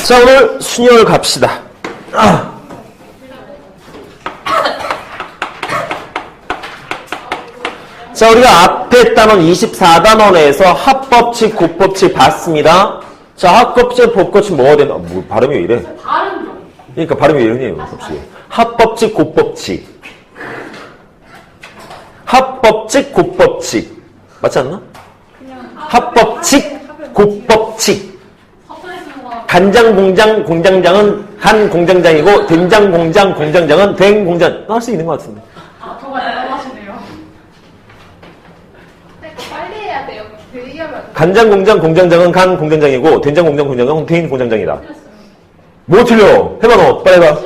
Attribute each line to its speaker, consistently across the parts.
Speaker 1: 자, 오늘 순열 갑시다. 자, 우리가 앞에 단원 24단원에서 합법칙, 곱법칙 봤습니다. 자, 합법칙, 곱법칙 뭐가 되나? 뭐, 발음이 왜 이래? 그러니까 발음이 왜 이러네요, 곱법칙. 합법칙, 곱법칙. 합법칙, 곱법칙. 맞지 않나? 합법칙, 곱법칙. 간장 공장, 공장장은 한 공장장이고, 된장 공장, 공장장은 된 공장. 할 수 있는 것 같은데.
Speaker 2: 정말 대단하시네요. 빨리 해야 돼요. 얘기하면
Speaker 1: 간장 공장, 공장장은 간 공장장이고, 된장 공장, 공장장은 된 공장장이다. 뭐 틀려? 해봐, 너. 빨리 해봐.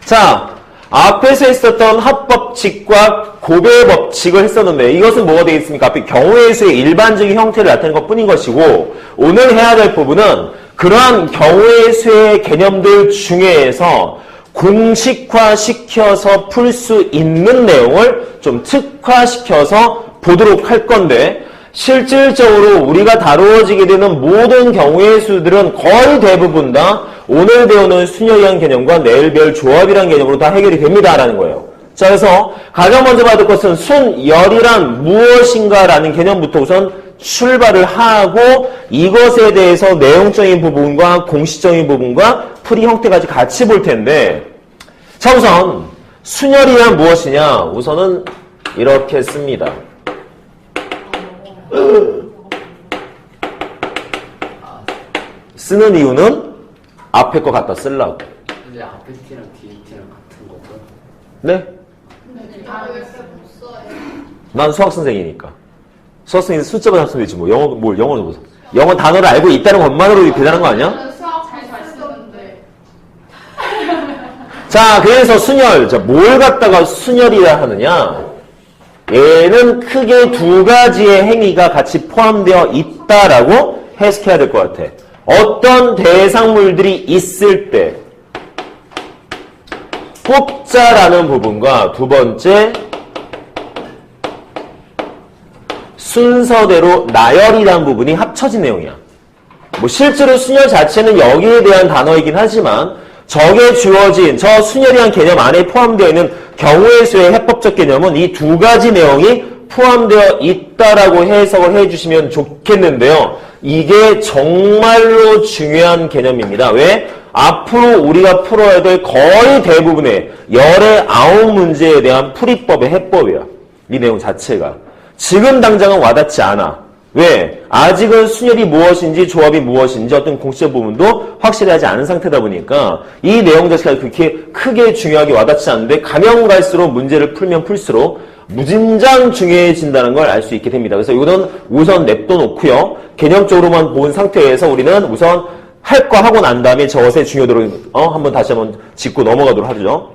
Speaker 1: 자, 앞에서 했었던 합법칙과 고배법칙을 했었는데 이것은 뭐가 되겠습니까? 앞에 경우의 수의 일반적인 형태를 나타내는 것 뿐인 것이고 오늘 해야 될 부분은 그러한 경우의 수의 개념들 중에서 공식화시켜서 풀 수 있는 내용을 좀 특화시켜서 보도록 할 건데 실질적으로 우리가 다루어지게 되는 모든 경우의 수들은 거의 대부분 다 오늘 배우는 순열이란 개념과 내일 배울 조합이란 개념으로 다 해결이 됩니다라는 거예요. 자, 그래서 가장 먼저 받을 것은 순열이란 무엇인가라는 개념부터 우선 출발을 하고 이것에 대해서 내용적인 부분과 공식적인 부분과 풀이 형태까지 같이 볼 텐데 자, 우선 순열이란 무엇이냐? 우선은 이렇게 씁니다. 쓰는 이유는 앞에 거 갖다 쓰려고.
Speaker 3: 근데 앞에 T랑 뒤에 T랑 같은 거죠?
Speaker 1: 네? 난 수학 선생이니까. 수학 선생님 숫자만 합쓰면 되지 뭐. 영어 뭘 영어는 무슨? 영어 단어를 알고 있다는 것만으로 대단한 거 아니야?
Speaker 2: 수학 잘 쓰는데.
Speaker 1: 자, 그래서 순열. 자, 뭘 갖다가 순열이라 하느냐? 얘는 크게 두 가지의 행위가 같이 포함되어 있다라고 해석해야 될 것 같아. 어떤 대상물들이 있을 때 뽑자라는 부분과 두 번째 순서대로 나열이라는 부분이 합쳐진 내용이야. 뭐 실제로 순열 자체는 여기에 대한 단어이긴 하지만 적에 주어진 저 순열이란 개념 안에 포함되어 있는 경우의 수의 해법적 개념은 이 두 가지 내용이 포함되어 있다라고 해석을 해주시면 좋겠는데요. 이게 정말로 중요한 개념입니다. 왜? 앞으로 우리가 풀어야 될 거의 대부분의 열의 9문제에 대한 풀이법의 해법이야. 이 내용 자체가. 지금 당장은 와닿지 않아. 왜? 아직은 순열이 무엇인지 조합이 무엇인지 어떤 공식적 부분도 확실하지 않은 상태다 보니까 이 내용 자체가 그렇게 크게 중요하게 와닿지 않는데 가면 갈수록 문제를 풀면 풀수록 무진장 중요해진다는 걸 알 수 있게 됩니다. 그래서 이거는 우선 냅둬놓고요. 개념적으로만 본 상태에서 우리는 우선 할 거 하고 난 다음에 저것의 중요도를 한번 다시 한번 짚고 넘어가도록 하죠.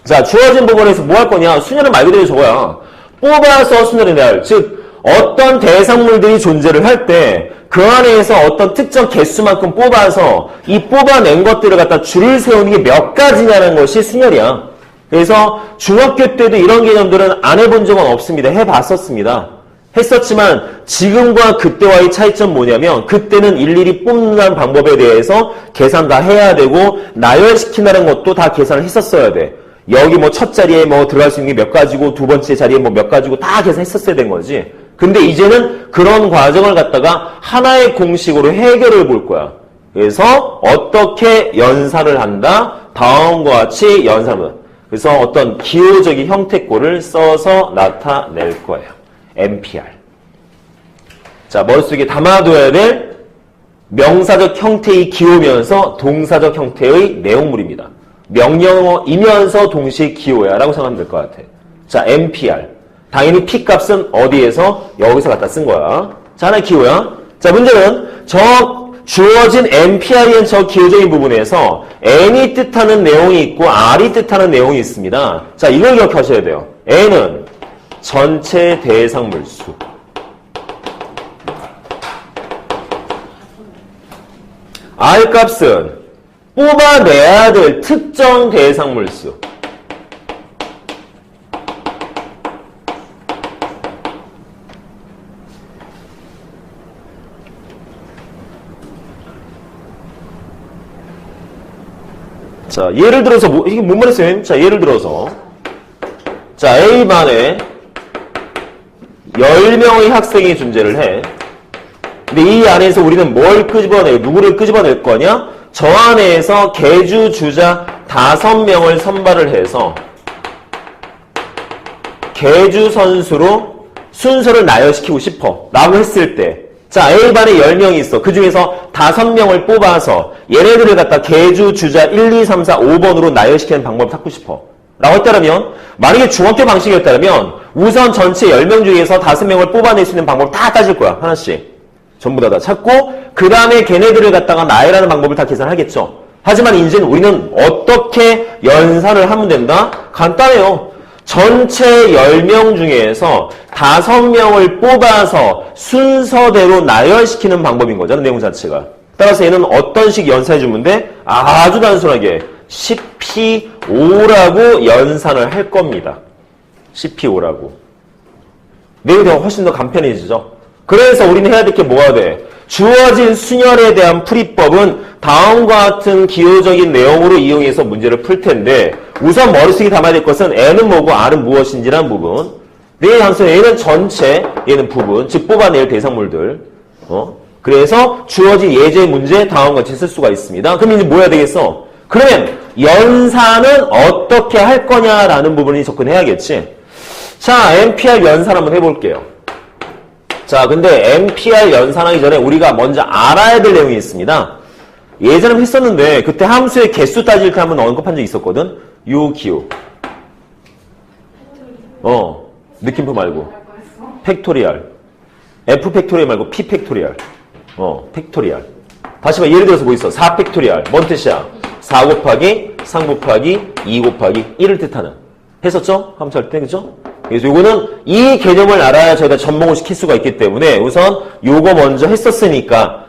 Speaker 1: 자, 주어진 부분에서 뭐 할 거냐? 순열은 말 그대로 저거야. 뽑아서 순열의 날, 즉 어떤 대상물들이 존재를 할 때 그 안에서 어떤 특정 개수만큼 뽑아서 이 뽑아낸 것들을 갖다 줄을 세우는 게 몇 가지냐는 것이 순열이야. 그래서 중학교 때도 이런 개념들은 안 해본 적은 없습니다. 해봤었습니다. 했었지만 지금과 그때와의 차이점 뭐냐면 그때는 일일이 뽑는 방법에 대해서 계산 다 해야 되고 나열시킨다는 것도 다 계산을 했었어야 돼. 여기 뭐 첫 자리에 뭐 들어갈 수 있는 게 몇 가지고 두 번째 자리에 뭐 몇 가지고 다 계산했었어야 된 거지. 근데 이제는 그런 과정을 갖다가 하나의 공식으로 해결을 볼 거야. 그래서 어떻게 연산을 한다? 다음과 같이 연산을 한다. 그래서 어떤 기호적인 형태꼴을 써서 나타낼 거예요. MPR. 자, 머릿속에 담아둬야 될 명사적 형태의 기호면서 동사적 형태의 내용물입니다. 명령어이면서 동시에 기호야 라고 생각하면 될 것 같아. 자, MPR. 당연히 P 값은 어디에서? 여기서 갖다 쓴 거야. 자, 하나의 기호야. 자, 문제는 저 주어진 MPR이란 저 기호적인 부분에서 N이 뜻하는 내용이 있고 R이 뜻하는 내용이 있습니다. 자, 이걸 기억하셔야 돼요. N은 전체 대상물 수. R 값은 뽑아내야 될 특정 대상물 수. 자, 예를 들어서, 이게 뭔 말이에요? 자, 예를 들어서. 자, A반에 10명의 학생이 존재를 해. 근데 이 안에서 우리는 뭘 누구를 끄집어낼 거냐? 저 안에서 계주 주자 5명을 선발을 해서 계주 선수로 순서를 나열시키고 싶어. 라고 했을 때, 자, A반에 10명이 있어. 그 중에서 5명을 뽑아서 얘네들을 갖다 계주 주자 1, 2, 3, 4, 5번으로 나열시키는 방법을 찾고 싶어. 라고 했다면, 만약에 중학교 방식이었다면, 우선 전체 10명 중에서 5명을 뽑아낼 수 있는 방법을 다 따질 거야. 하나씩. 전부 다 찾고, 그 다음에 걔네들을 갖다가 나열하는 방법을 다 계산하겠죠. 하지만 이제는 우리는 어떻게 연산을 하면 된다? 간단해요. 전체 10명 중에서 5명을 뽑아서 순서대로 나열시키는 방법인 거잖아, 내용 자체가. 따라서 얘는 어떤 식 연산해주면 돼? 아주 단순하게 10P5라고 연산을 할 겁니다. 10P5라고. 내용이 훨씬 더 간편해지죠. 그래서 우리는 해야 될 게 뭐가 돼? 주어진 순열에 대한 풀이법은 다음과 같은 기호적인 내용으로 이용해서 문제를 풀 텐데 우선 머릿속에 담아야 될 것은 N은 뭐고 R은 무엇인지라는 부분. 내 함수 N은 전체, 얘는 부분, 즉 뽑아낼 대상물들. 그래서 주어진 예제 문제 다음과 같이 쓸 수가 있습니다. 그럼 이제 뭐 해야 되겠어? 그러면 연산은 어떻게 할 거냐라는 부분이 접근해야겠지. 자, NPR 연산 한번 해볼게요. 자, 근데 NPR 연산하기 전에 우리가 먼저 알아야 될 내용이 있습니다. 예전에 했었는데 그때 함수의 개수 따질 때 한번 언급한 적이 있었거든. 요 기호. 느낌표 말고. 팩토리얼. F 팩토리얼 말고 P 팩토리얼. 팩토리얼. 다시 말 예를 들어서 뭐 있어? 4 팩토리얼. 뭔 뜻이야? 4 곱하기 3 곱하기 2 곱하기 1을 뜻하는. 했었죠? 함수 할 때, 그죠? 그래서 요거는 이 개념을 알아야 저희가 접목을 시킬 수가 있기 때문에 우선 요거 먼저 했었으니까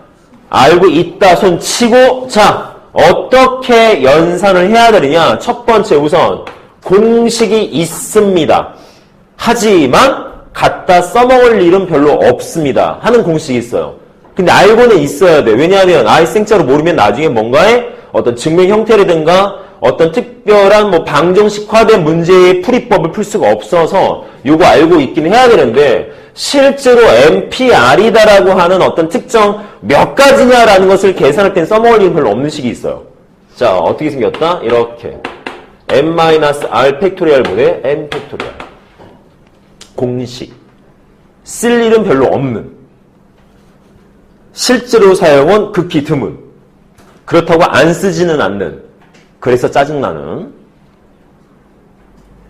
Speaker 1: 알고 있다 손 치고, 자, 어떻게 연산을 해야 되느냐? 첫 번째 우선 공식이 있습니다. 하지만 갖다 써먹을 일은 별로 없습니다. 하는 공식이 있어요. 근데 알고는 있어야 돼. 왜냐하면 생자로 모르면 나중에 뭔가의 어떤 증명 형태라든가 어떤 특별한 뭐 방정식화된 문제의 풀이법을 풀 수가 없어서 요거 알고 있긴 해야 되는데 실제로 NPR이다라고 하는 어떤 특정 몇 가지냐라는 것을 계산할 땐 써먹을 일은 별로 없는 식이 있어요. 자, 어떻게 생겼다? 이렇게 n-r 팩토리얼분의 n 팩토리얼. 공식. 쓸 일은 별로 없는. 실제로 사용은 극히 드문. 그렇다고 안 쓰지는 않는. 그래서 짜증나는.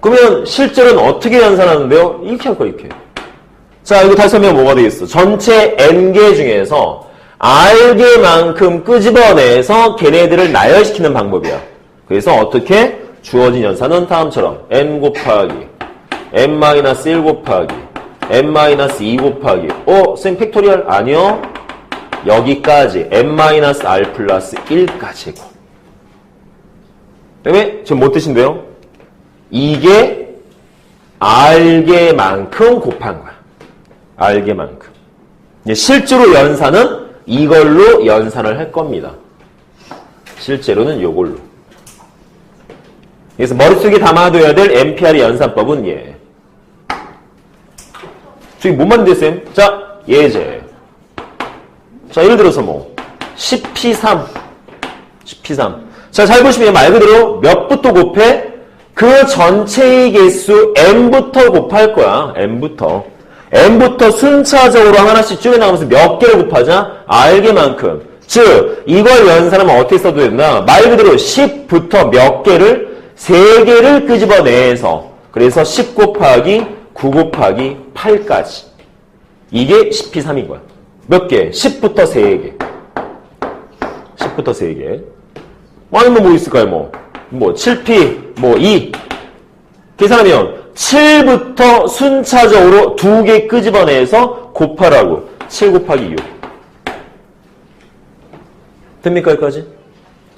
Speaker 1: 그러면 실제로는 어떻게 연산하는데요? 이렇게 할 거야, 이렇게. 자, 이거 다시 하면 뭐가 되겠어? 전체 n개 중에서 r개만큼 끄집어내서 걔네들을 나열시키는 방법이야. 그래서 어떻게? 주어진 연산은 다음처럼 n 곱하기 n-1 곱하기 n-2 곱하기 쌤 팩토리얼? 아니요. 여기까지 n-r 플러스 1까지고. 그다음에 지금 뭐 뜻인데요? 이게 r개만큼 곱한 거야. r개만큼. 실제로 연산은 이걸로 연산을 할 겁니다. 실제로는 요걸로. 그래서 머릿속에 담아둬야 될 NPR의 연산법은 얘. 저기 못 만드세요, 쌤? 자, 예제. 자, 예를 들어서 뭐 10P3. 10P3. 자, 잘 보시면 말 그대로 몇부터 곱해? 그 전체의 개수 n부터 곱할 거야. n부터. n부터 순차적으로 하나씩 줄여나가면서 몇 개를 곱하자? r개만큼. 즉, 이걸 연산하면 어떻게 써도 된다? 말 그대로 10부터 몇 개를? 3개를 끄집어내서. 그래서 10 곱하기 9 곱하기 8까지. 이게 10P3인 거야. 몇 개? 10부터 3개. 10부터 3개. 아니면 뭐 있을까요? 7P, 2. 계산하면 7부터 순차적으로 2개 끄집어내서 곱하라고. 7 곱하기 6. 됩니까, 여기까지?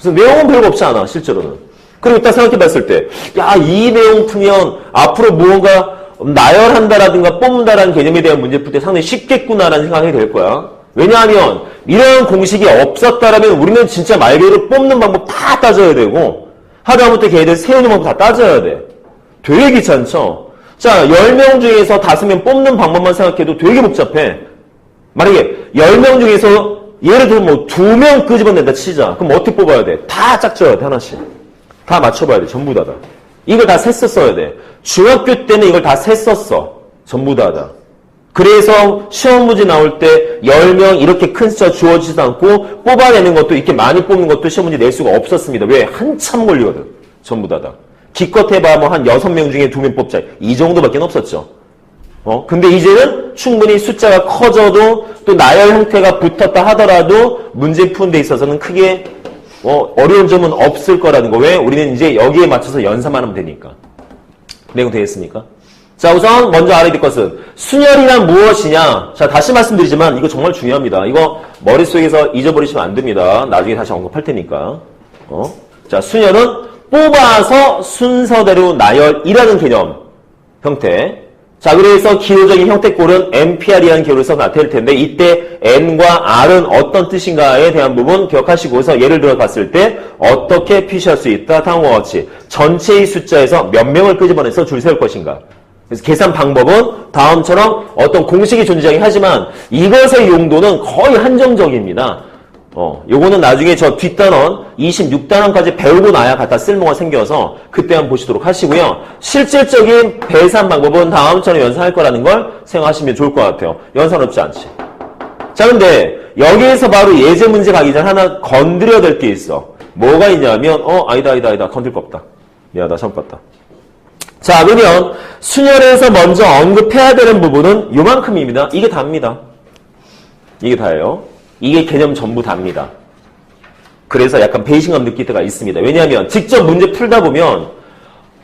Speaker 1: 그래서 내용은 별거 없지 않아, 실제로는. 그리고 딱 생각해 봤을 때, 야, 이 내용 풀면 앞으로 무언가 나열한다라든가 뽑는다라는 개념에 대한 문제 풀 때 상당히 쉽겠구나라는 생각이 될 거야. 왜냐하면 이런 공식이 없었다라면 우리는 진짜 말 그대로 뽑는 방법 다 따져야 되고 하다못해 걔들 세우는 방법 다 따져야 돼. 되게 귀찮죠? 자, 10명 중에서 5명 뽑는 방법만 생각해도 되게 복잡해. 만약에 10명 중에서 예를 들어 뭐 2명 끄집어낸다 치자. 그럼 어떻게 뽑아야 돼? 다 짝져야 돼, 하나씩. 다 맞춰봐야 돼, 전부 다다. 이걸 다 셌었어야 돼. 중학교 때는 이걸 다 셌었어. 전부 다다. 그래서 시험 문제 나올 때 10명 이렇게 큰 숫자 주어지지도 않고 뽑아내는 것도 이렇게 많이 뽑는 것도 시험 문제 낼 수가 없었습니다. 왜? 한참 걸리거든. 전부 다다. 기껏 해봐 뭐 한 6명 중에 2명 뽑자. 이 정도밖에 없었죠. 근데 이제는 충분히 숫자가 커져도 또 나열 형태가 붙었다 하더라도 문제 푸는 데 있어서는 크게 어려운 점은 없을 거라는 거. 왜? 우리는 이제 여기에 맞춰서 연산만 하면 되니까. 내용 되겠습니까? 자, 우선 먼저 알아야 될 것은 순열이란 무엇이냐? 자, 다시 말씀드리지만 이거 정말 중요합니다. 이거 머릿속에서 잊어버리시면 안 됩니다. 나중에 다시 언급할 테니까. 자, 순열은 뽑아서 순서대로 나열이라는 개념, 형태. 자, 그래서 기호적인 형태꼴은 NPR이라는 기호를 써서 나타낼 텐데 이때 N과 R은 어떤 뜻인가에 대한 부분 기억하시고서 예를 들어 봤을 때 어떻게 표시할 수 있다? 다음과 같이 전체의 숫자에서 몇 명을 끄집어내서 줄 세울 것인가? 그래서 계산 방법은 다음처럼 어떤 공식이 존재하긴 하지만 이것의 용도는 거의 한정적입니다. 요거는 나중에 저 뒷단원 26단원까지 배우고 나야 갖다 쓸모가 생겨서 그때 한번 보시도록 하시고요. 실질적인 배산 방법은 다음처럼 연산할 거라는 걸 생각하시면 좋을 것 같아요. 연산 없지 않지. 자, 근데 여기에서 바로 예제 문제 가기 전에 하나 건드려야 될 게 있어. 뭐가 있냐면 아니다 건들 거 없다. 미안하다 잘못 봤다. 자, 그러면 순열에서 먼저 언급해야 되는 부분은 요만큼입니다. 이게 답니다. 이게 다예요. 이게 개념 전부 답니다. 그래서 약간 배신감 느낄 때가 있습니다. 왜냐하면 직접 문제 풀다 보면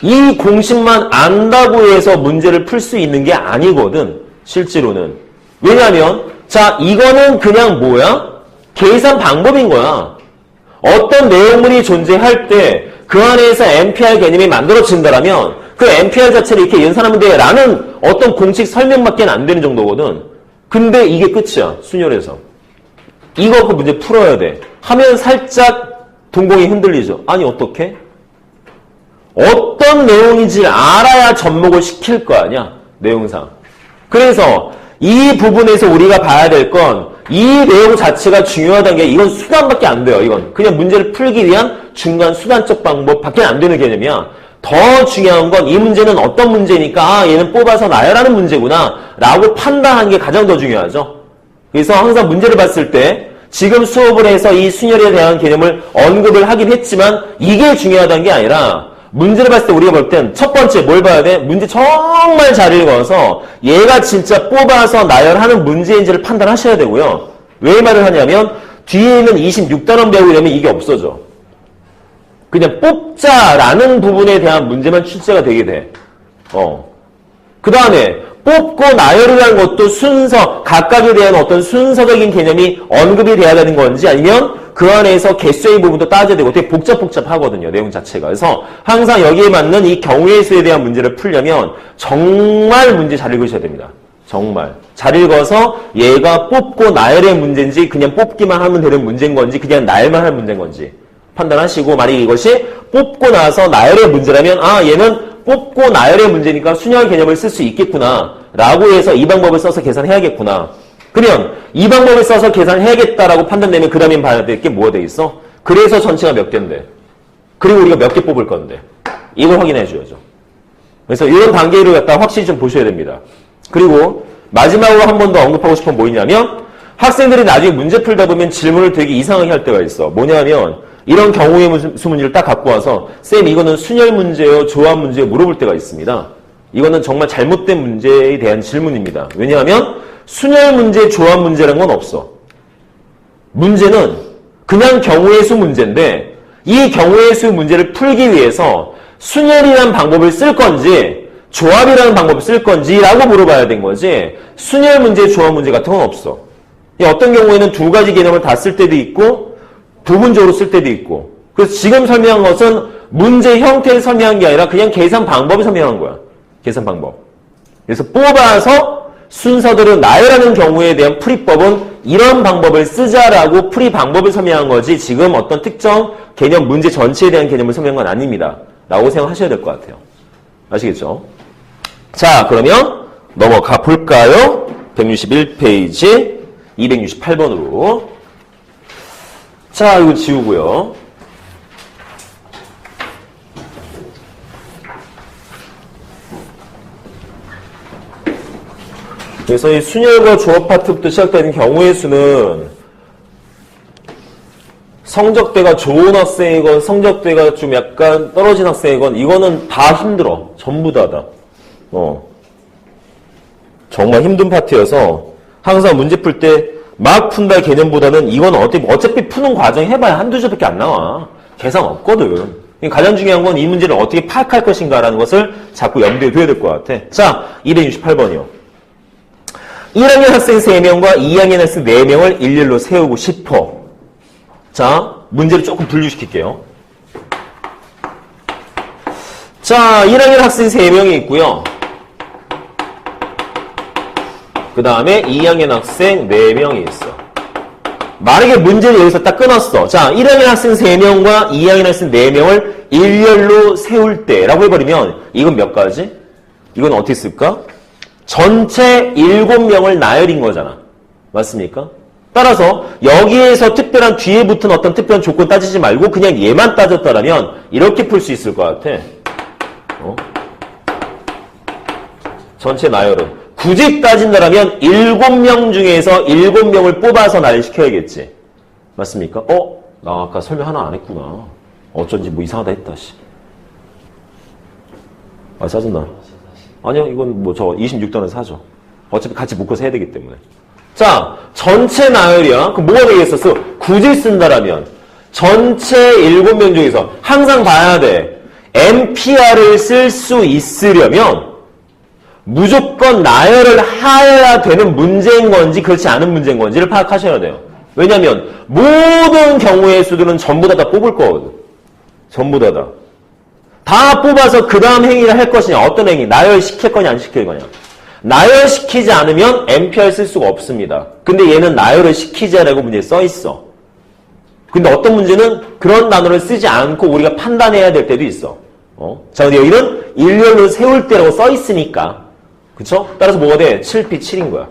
Speaker 1: 이 공식만 안다고 해서 문제를 풀 수 있는 게 아니거든. 실제로는. 왜냐하면 자, 이거는 그냥 뭐야? 계산 방법인 거야. 어떤 내용물이 존재할 때 그 안에서 NPR 개념이 만들어진다라면 그 NPR 자체를 이렇게 연산하면 돼 라는 어떤 공식 설명밖에 안 되는 정도거든. 근데 이게 끝이야. 순열에서. 이거 그 문제 풀어야 돼. 하면 살짝 동공이 흔들리죠. 아니 어떻게? 어떤 내용인지 알아야 접목을 시킬 거 아니야. 내용상. 그래서 이 부분에서 우리가 봐야 될 건 이 내용 자체가 중요하다는 게 이건 수단밖에 안 돼요. 이건 그냥 문제를 풀기 위한 중간 수단적 방법밖에 안 되는 개념이야. 더 중요한 건 이 문제는 어떤 문제니까 얘는 뽑아서 나열하는 문제구나 라고 판단하는 게 가장 더 중요하죠. 그래서 항상 문제를 봤을 때 지금 수업을 해서 이 순열에 대한 개념을 언급을 하긴 했지만 이게 중요하다는 게 아니라 문제를 봤을 때 우리가 볼 땐 첫 번째 뭘 봐야 돼? 문제 정말 잘 읽어서 얘가 진짜 뽑아서 나열하는 문제인지를 판단하셔야 되고요. 왜 말을 하냐면 뒤에 있는 26단원 배우려면 이게 없어져. 그냥 뽑자라는 부분에 대한 문제만 출제가 되게 돼. 그 다음에 뽑고 나열이라는 것도 순서, 각각에 대한 어떤 순서적인 개념이 언급이 돼야 되는 건지 아니면 그 안에서 개수의 부분도 따져야 되고 되게 복잡하거든요. 내용 자체가. 그래서 항상 여기에 맞는 이 경우의 수에 대한 문제를 풀려면 정말 문제 잘 읽으셔야 됩니다. 정말. 잘 읽어서 얘가 뽑고 나열의 문제인지 그냥 뽑기만 하면 되는 문제인 건지 그냥 나열만 할 문제인 건지 판단하시고 만약에 이것이 뽑고 나서 나열의 문제라면 얘는 뽑고 나열의 문제니까 순열 개념을 쓸 수 있겠구나 라고 해서 이 방법을 써서 계산해야겠구나. 그러면 이 방법을 써서 계산해야겠다라고 판단되면 그 다음에 봐야 될 게 뭐가 돼 있어? 그래서 전체가 몇 개인데 그리고 우리가 몇 개 뽑을 건데 이걸 확인해 줘야죠. 그래서 이런 단계를 갖다 확실히 좀 보셔야 됩니다. 그리고 마지막으로 한 번 더 언급하고 싶은 건 뭐냐면 학생들이 나중에 문제 풀다 보면 질문을 되게 이상하게 할 때가 있어. 뭐냐면 이런 경우의 수 문제를 딱 갖고 와서 쌤 이거는 순열 문제요 조합 문제요 물어볼 때가 있습니다. 이거는 정말 잘못된 문제에 대한 질문입니다. 왜냐하면 순열 문제 조합 문제라는 건 없어. 문제는 그냥 경우의 수 문제인데 이 경우의 수 문제를 풀기 위해서 순열이라는 방법을 쓸 건지 조합이라는 방법을 쓸 건지 라고 물어봐야 된 거지 순열 문제 조합 문제 같은 건 없어. 어떤 경우에는 두 가지 개념을 다 쓸 때도 있고 부분적으로 쓸 때도 있고 그래서 지금 설명한 것은 문제 형태를 설명한 게 아니라 그냥 계산 방법을 설명한 거야. 계산 방법. 그래서 뽑아서 순서대로 나열하는 경우에 대한 풀이법은 이런 방법을 쓰자라고 풀이 방법을 설명한 거지 지금 어떤 특정 개념 문제 전체에 대한 개념을 설명한 건 아닙니다. 라고 생각하셔야 될 것 같아요. 아시겠죠? 자, 그러면 넘어가 볼까요? 161페이지 268번으로. 자, 이거 지우고요. 그래서 이 순열과 조업 파트부터 시작되는 경우의 수는 성적대가 좋은 학생이건 성적대가 좀 약간 떨어진 학생이건 이거는 다 힘들어. 전부 다다. 정말 힘든 파트여서 항상 문제 풀 때 막 푼다 개념보다는 이건 어차피 푸는 과정 해봐야 한두 줄밖에 안 나와. 계산 없거든. 가장 중요한 건 이 문제를 어떻게 파악할 것인가라는 것을 자꾸 염두에 둬야 될 것 같아. 자, 268번이요. 1학년 학생 3명과 2학년 학생 4명을 일렬로 세우고 싶어. 자, 문제를 조금 분류시킬게요. 자, 1학년 학생 3명이 있고요. 그 다음에 2학년 학생 4명이 있어. 만약에 문제를 여기서 딱 끊었어. 자, 1학년 학생 3명과 2학년 학생 4명을 일렬로 세울 때라고 해버리면 이건 몇 가지? 이건 어떻게 쓸까? 전체 7명을 나열인 거잖아. 맞습니까? 따라서 여기에서 특별한 뒤에 붙은 어떤 특별한 조건 따지지 말고 그냥 얘만 따졌다라면 이렇게 풀 수 있을 것 같아. 전체 나열은. 굳이 따진다라면 7명 중에서 7명을 뽑아서 나열시켜야겠지. 맞습니까? 나 아까 설명 하나 안 했구나. 어쩐지 뭐 이상하다 했다, 씨. 아, 짜증나. 아니요, 이건 뭐 저 26단은 사죠. 어차피 같이 묶어서 해야 되기 때문에. 자, 전체 나열이야. 그럼 뭐가 되겠었어? 굳이 쓴다라면 전체 7명 중에서 항상 봐야 돼. MPR을 쓸 수 있으려면 무조건 나열을 해야 되는 문제인 건지 그렇지 않은 문제인 건지를 파악하셔야 돼요. 왜냐하면 모든 경우의 수들은 전부 다 뽑을 거거든. 전부 다. 다 뽑아서 그 다음 행위를 할 것이냐. 어떤 행위? 나열시킬 거냐 안 시킬 거냐. 나열시키지 않으면 MPR 쓸 수가 없습니다. 근데 얘는 나열을 시키자라고 문제에 써 있어. 근데 어떤 문제는 그런 단어를 쓰지 않고 우리가 판단해야 될 때도 있어. 자, 근데 여기는 일렬로 세울 때라고 써 있으니까. 그쵸? 따라서 뭐가 돼? 7P 7인 거야.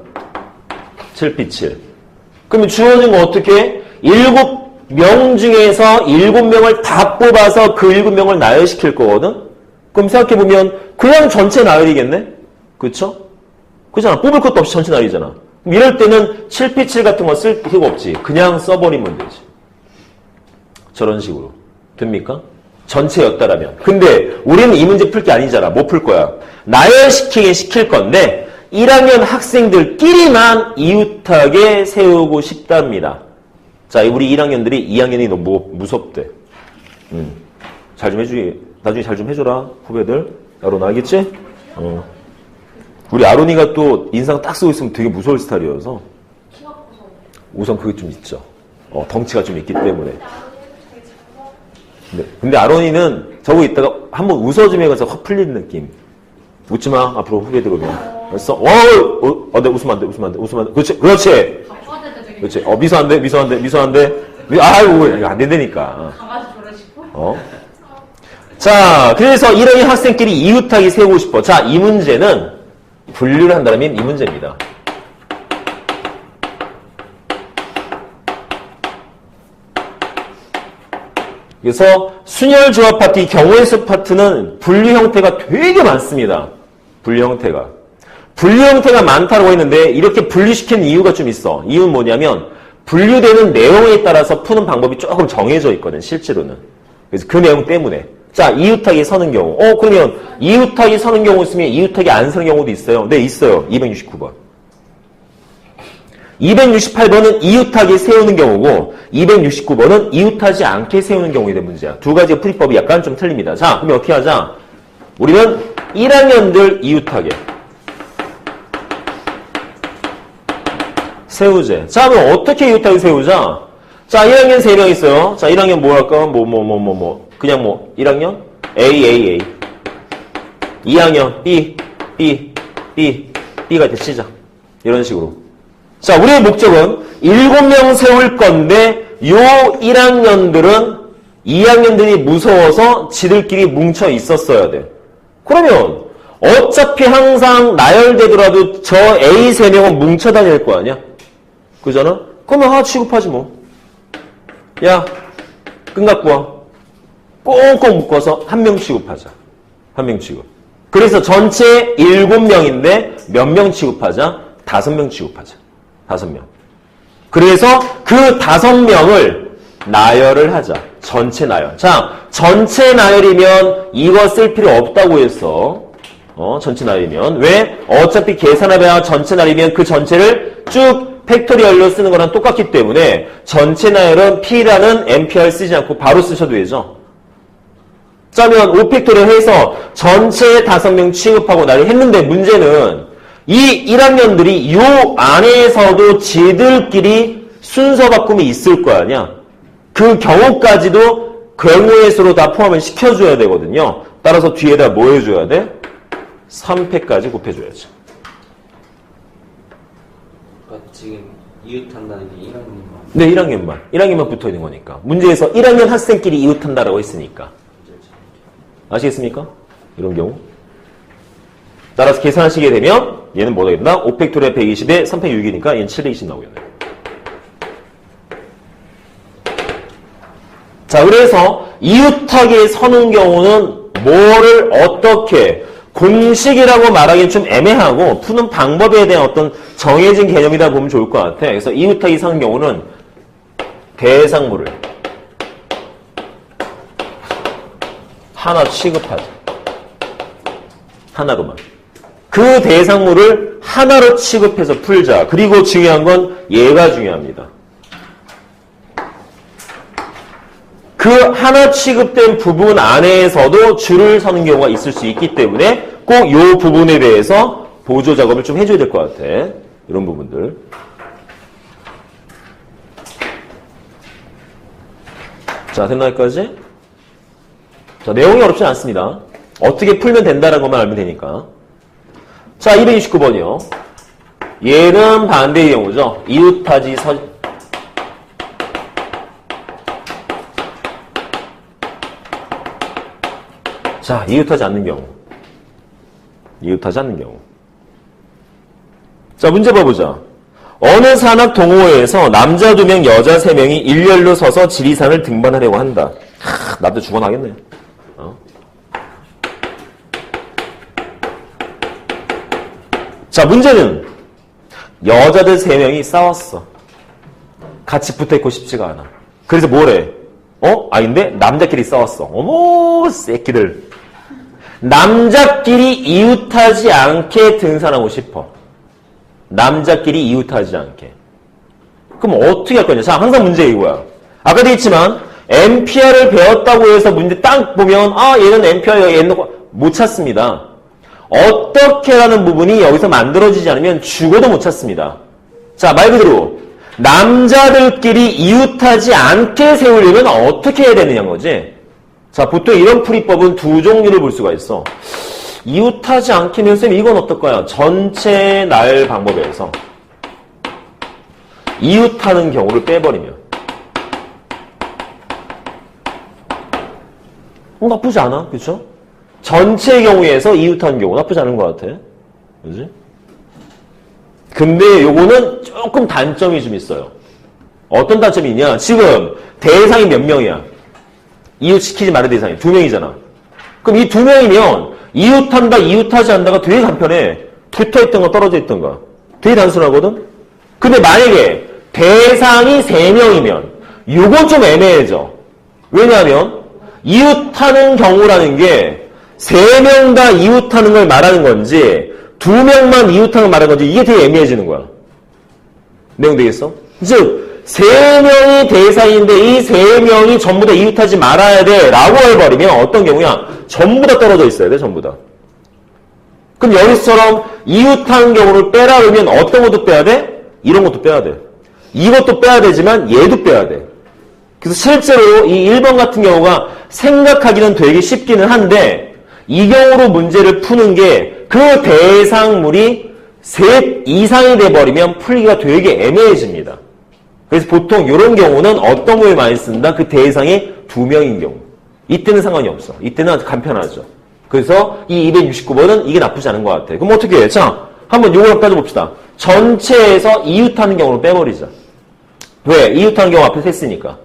Speaker 1: 7P 7. 그러면 주어진 거 어떻게 해? 7명 중에서 7명을 다 뽑아서 그 7명을 나열시킬 거거든? 그럼 생각해보면 그냥 전체 나열이겠네? 그쵸? 그렇잖아. 뽑을 것도 없이 전체 나열이잖아. 그럼 이럴 때는 7P7 같은 거 쓸 필요가 없지. 그냥 써버리면 되지. 저런 식으로. 됩니까? 전체였다라면. 근데 우리는 이 문제 풀 게 아니잖아. 뭐 풀 거야? 나열시키긴 시킬 건데 1학년 학생들끼리만 이웃하게 세우고 싶답니다. 자, 우리 1학년들이 2학년이 너무 무섭대. 잘 좀 해주기. 나중에 잘 좀 해줘라. 후배들. 아론 알겠지? 우리 아론이가 또 인상 딱 쓰고 있으면 되게 무서울 스타일이어서 우선 그게 좀 있죠. 덩치가 좀 있기 때문에. 네. 근데 아론이는 저거 있다가 한번 웃어주면 가서 확 풀리는 느낌. 웃지 마. 앞으로 후배들 오면. 그래서 네, 웃으면 안 돼. 웃으면 안 돼. 웃으면 안 돼. 그렇지. 그렇지. 그렇지. 미소 안 돼. 미소 안 돼. 미소 안 돼. 아이고, 이거 안 된다니까.
Speaker 2: 강아지 저러시고.
Speaker 1: 자, 그래서 1학년 학생끼리 이웃하게 세우고 싶어. 자, 이 문제는 분류를 한다면 이 문제입니다. 그래서 순열 조합 파트, 이 경우의 수 파트는 분류 형태가 되게 많습니다. 분류 형태가. 분류 형태가 많다고 했는데 이렇게 분류시키는 이유가 좀 있어. 이유는 뭐냐면 분류되는 내용에 따라서 푸는 방법이 조금 정해져 있거든, 실제로는. 그래서 그 내용 때문에. 자, 이웃하기 서는 경우. 그러면 이웃하기 서는 경우 있으면 이웃하기 안 서는 경우도 있어요. 네, 있어요. 269번. 268번은 이웃하게 세우는 경우고 269번은 이웃하지 않게 세우는 경우에 대한 문제야. 두 가지 풀이법이 약간 좀 틀립니다. 자, 그럼 어떻게 하자? 우리는 1학년들 이웃하게 세우재. 자, 그럼 어떻게 이웃하게 세우자? 자, 1학년 3명 있어요. 자, 1학년 뭐 할까? 그냥 1학년 A. 2학년 B가 대치자. 이런 식으로. 자, 우리의 목적은 7명 세울 건데 요 1학년들은 2학년들이 무서워서 지들끼리 뭉쳐 있었어야 돼. 그러면 어차피 항상 나열되더라도 저 A 3명은 뭉쳐 다닐 거 아니야? 그잖아? 그러면 하나 취급하지 뭐. 야, 끈 갖고 와. 꽁꽁 묶어서 한 명 취급하자. 한 명 취급. 그래서 전체 7명인데 몇 명 취급하자? 5명 취급하자. 5명. 그래서 그 5명을 나열을 하자. 전체 나열. 자, 전체 나열이면 이거 쓸 필요 없다고 했어. 전체 나열이면. 왜? 어차피 계산해봐야 전체 나열이면 그 전체를 쭉 팩토리얼로 쓰는 거랑 똑같기 때문에 전체 나열은 P라는 NPR 쓰지 않고 바로 쓰셔도 되죠. 짜면 5팩토리얼 해서 전체 5명 취급하고 나를 했는데 문제는 이 1학년들이 요 안에서도 지들끼리 순서 바꿈이 있을 거 아니야. 그 경우까지도 경우의 수로 다 포함을 시켜줘야 되거든요. 따라서 뒤에다 뭐 해줘야 돼? 3팩까지 곱해줘야지.
Speaker 3: 그러니까 지금 이웃한다는 게 1학년만.
Speaker 1: 네, 1학년만. 1학년만 붙어 있는 거니까. 문제에서 1학년 학생끼리 이웃한다라고 했으니까. 아시겠습니까? 이런 경우. 따라서 계산하시게 되면 얘는 뭐가 되겠나? 5팩토리얼 120에 3팩 6이니까 얘는 720 나오겠네요. 자, 그래서 이웃하게 서는 경우는 뭐를 어떻게 공식이라고 말하기는 좀 애매하고 푸는 방법에 대한 어떤 정해진 개념이다 보면 좋을 것 같아요. 그래서 이웃하게 서는 경우는 대상물을 하나 취급하자. 하나로만. 그 대상물을 하나로 취급해서 풀자. 그리고 중요한 건 얘가 중요합니다. 그 하나 취급된 부분 안에서도 줄을 서는 경우가 있을 수 있기 때문에 꼭 이 부분에 대해서 보조 작업을 좀 해줘야 될 것 같아. 이런 부분들. 자, 됐나 여기까지? 자, 내용이 어렵지 않습니다. 어떻게 풀면 된다는 것만 알면 되니까. 자, 229번이요. 얘는 반대의 경우죠. 이웃하지 자, 이웃하지 않는 경우. 이웃하지 않는 경우. 자, 문제 봐보자. 어느 산악 동호회에서 남자 2명, 여자 3명이 일렬로 서서 지리산을 등반하려고 한다. 나도 죽어나겠네. 자, 문제는 여자들 3명이 싸웠어. 같이 붙어있고 싶지가 않아. 그래서 뭐래? 아닌데? 남자끼리 싸웠어. 어머, 새끼들. 남자끼리 이웃하지 않게 등산하고 싶어. 남자끼리 이웃하지 않게. 그럼 어떻게 할 거냐? 자, 항상 문제 이거야. 아까도 했지만 NPR을 배웠다고 해서 문제 딱 보면 얘는 NPR, 얘는 못 찾습니다. 어떻게라는 부분이 여기서 만들어지지 않으면 죽어도 못 찾습니다. 자, 말 그대로 남자들끼리 이웃하지 않게 세우려면 어떻게 해야 되느냐는 거지. 자, 보통 이런 풀이법은 두 종류를 볼 수가 있어. 이웃하지 않게면 쌤 이건 어떨까요? 전체 날 방법에서 이웃하는 경우를 빼버리면 나쁘지 않아, 그렇죠? 전체 경우에서 이웃하는 경우 나쁘지 않은 것 같아, 그렇지? 근데 요거는 조금 단점이 좀 있어요. 어떤 단점이 있냐? 지금 대상이 몇 명이야? 이웃시키지 말의 대상이 2명이잖아. 그럼 이 2명이면 이웃한다, 이웃하지 않다가 되게 간편해. 붙어있던가 떨어져 있던가. 되게 단순하거든? 근데 만약에 대상이 3명이면 요건 좀 애매해져. 왜냐하면 이웃하는 경우라는 게 3명 다 이웃하는 걸 말하는 건지 2명만 이웃하는 걸 말하는 건지 이게 되게 애매해지는 거야. 내용 되겠어? 즉 3명이 대상인데 이 3명이 전부 다 이웃하지 말아야 돼 라고 해버리면 어떤 경우야? 전부 다 떨어져 있어야 돼, 전부 다. 그럼 여기서처럼 이웃하는 경우를 빼라 그러면 어떤 것도 빼야 돼? 이런 것도 빼야 돼. 이것도 빼야 되지만 얘도 빼야 돼. 그래서 실제로 이 1번 같은 경우가 생각하기는 되게 쉽기는 한데 이 경우로 문제를 푸는 게 그 대상물이 셋 이상이 돼버리면 풀기가 되게 애매해집니다. 그래서 보통 이런 경우는 어떤 걸 많이 쓴다? 그 대상이 2명인 경우. 이때는 상관이 없어. 이때는 아주 간편하죠. 그래서 이 269번은 이게 나쁘지 않은 것 같아. 그럼 어떻게 해? 자, 한번 요걸 따져봅시다. 전체에서 이웃하는 경우로 빼버리자. 왜? 이웃하는 경우 앞에서 했으니까.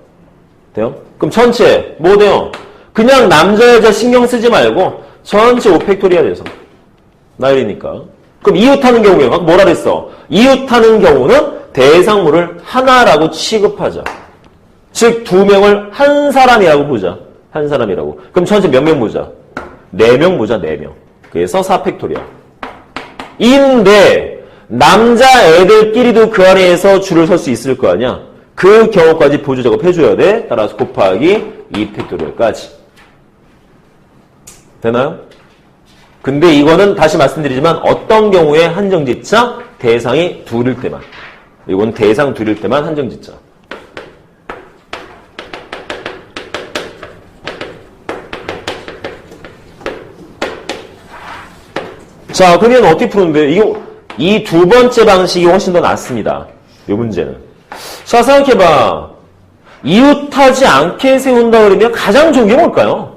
Speaker 1: 돼요? 그럼 전체 뭐 돼요? 그냥 남자 여자 신경 쓰지 말고 전체 5팩토리얼 돼서 나열이니까. 그럼 이웃하는 경우에 막 뭐라 그랬어? 이웃하는 경우는 대상물을 하나라고 취급하자. 즉 2명을 한 사람이라고 보자. 한 사람이라고. 그럼 전체 몇 명 보자? 4명 보자. 4명. 그래서 4팩토리얼. 인데 남자애들끼리도 그 안에서 줄을 설 수 있을 거 아니야? 그 경우까지 보조 작업해줘야 돼. 따라서 곱하기 2팩토리얼까지. 되나요? 근데 이거는 다시 말씀드리지만 어떤 경우에 한정짓자? 대상이 둘일 때만. 이건 대상 둘일 때만 한정짓자. 자, 그러면 어떻게 푸는데? 이 두 번째 방식이 훨씬 더 낫습니다. 이 문제는. 자, 생각해봐. 이웃하지 않게 세운다 그러면 가장 좋은 게 뭘까요?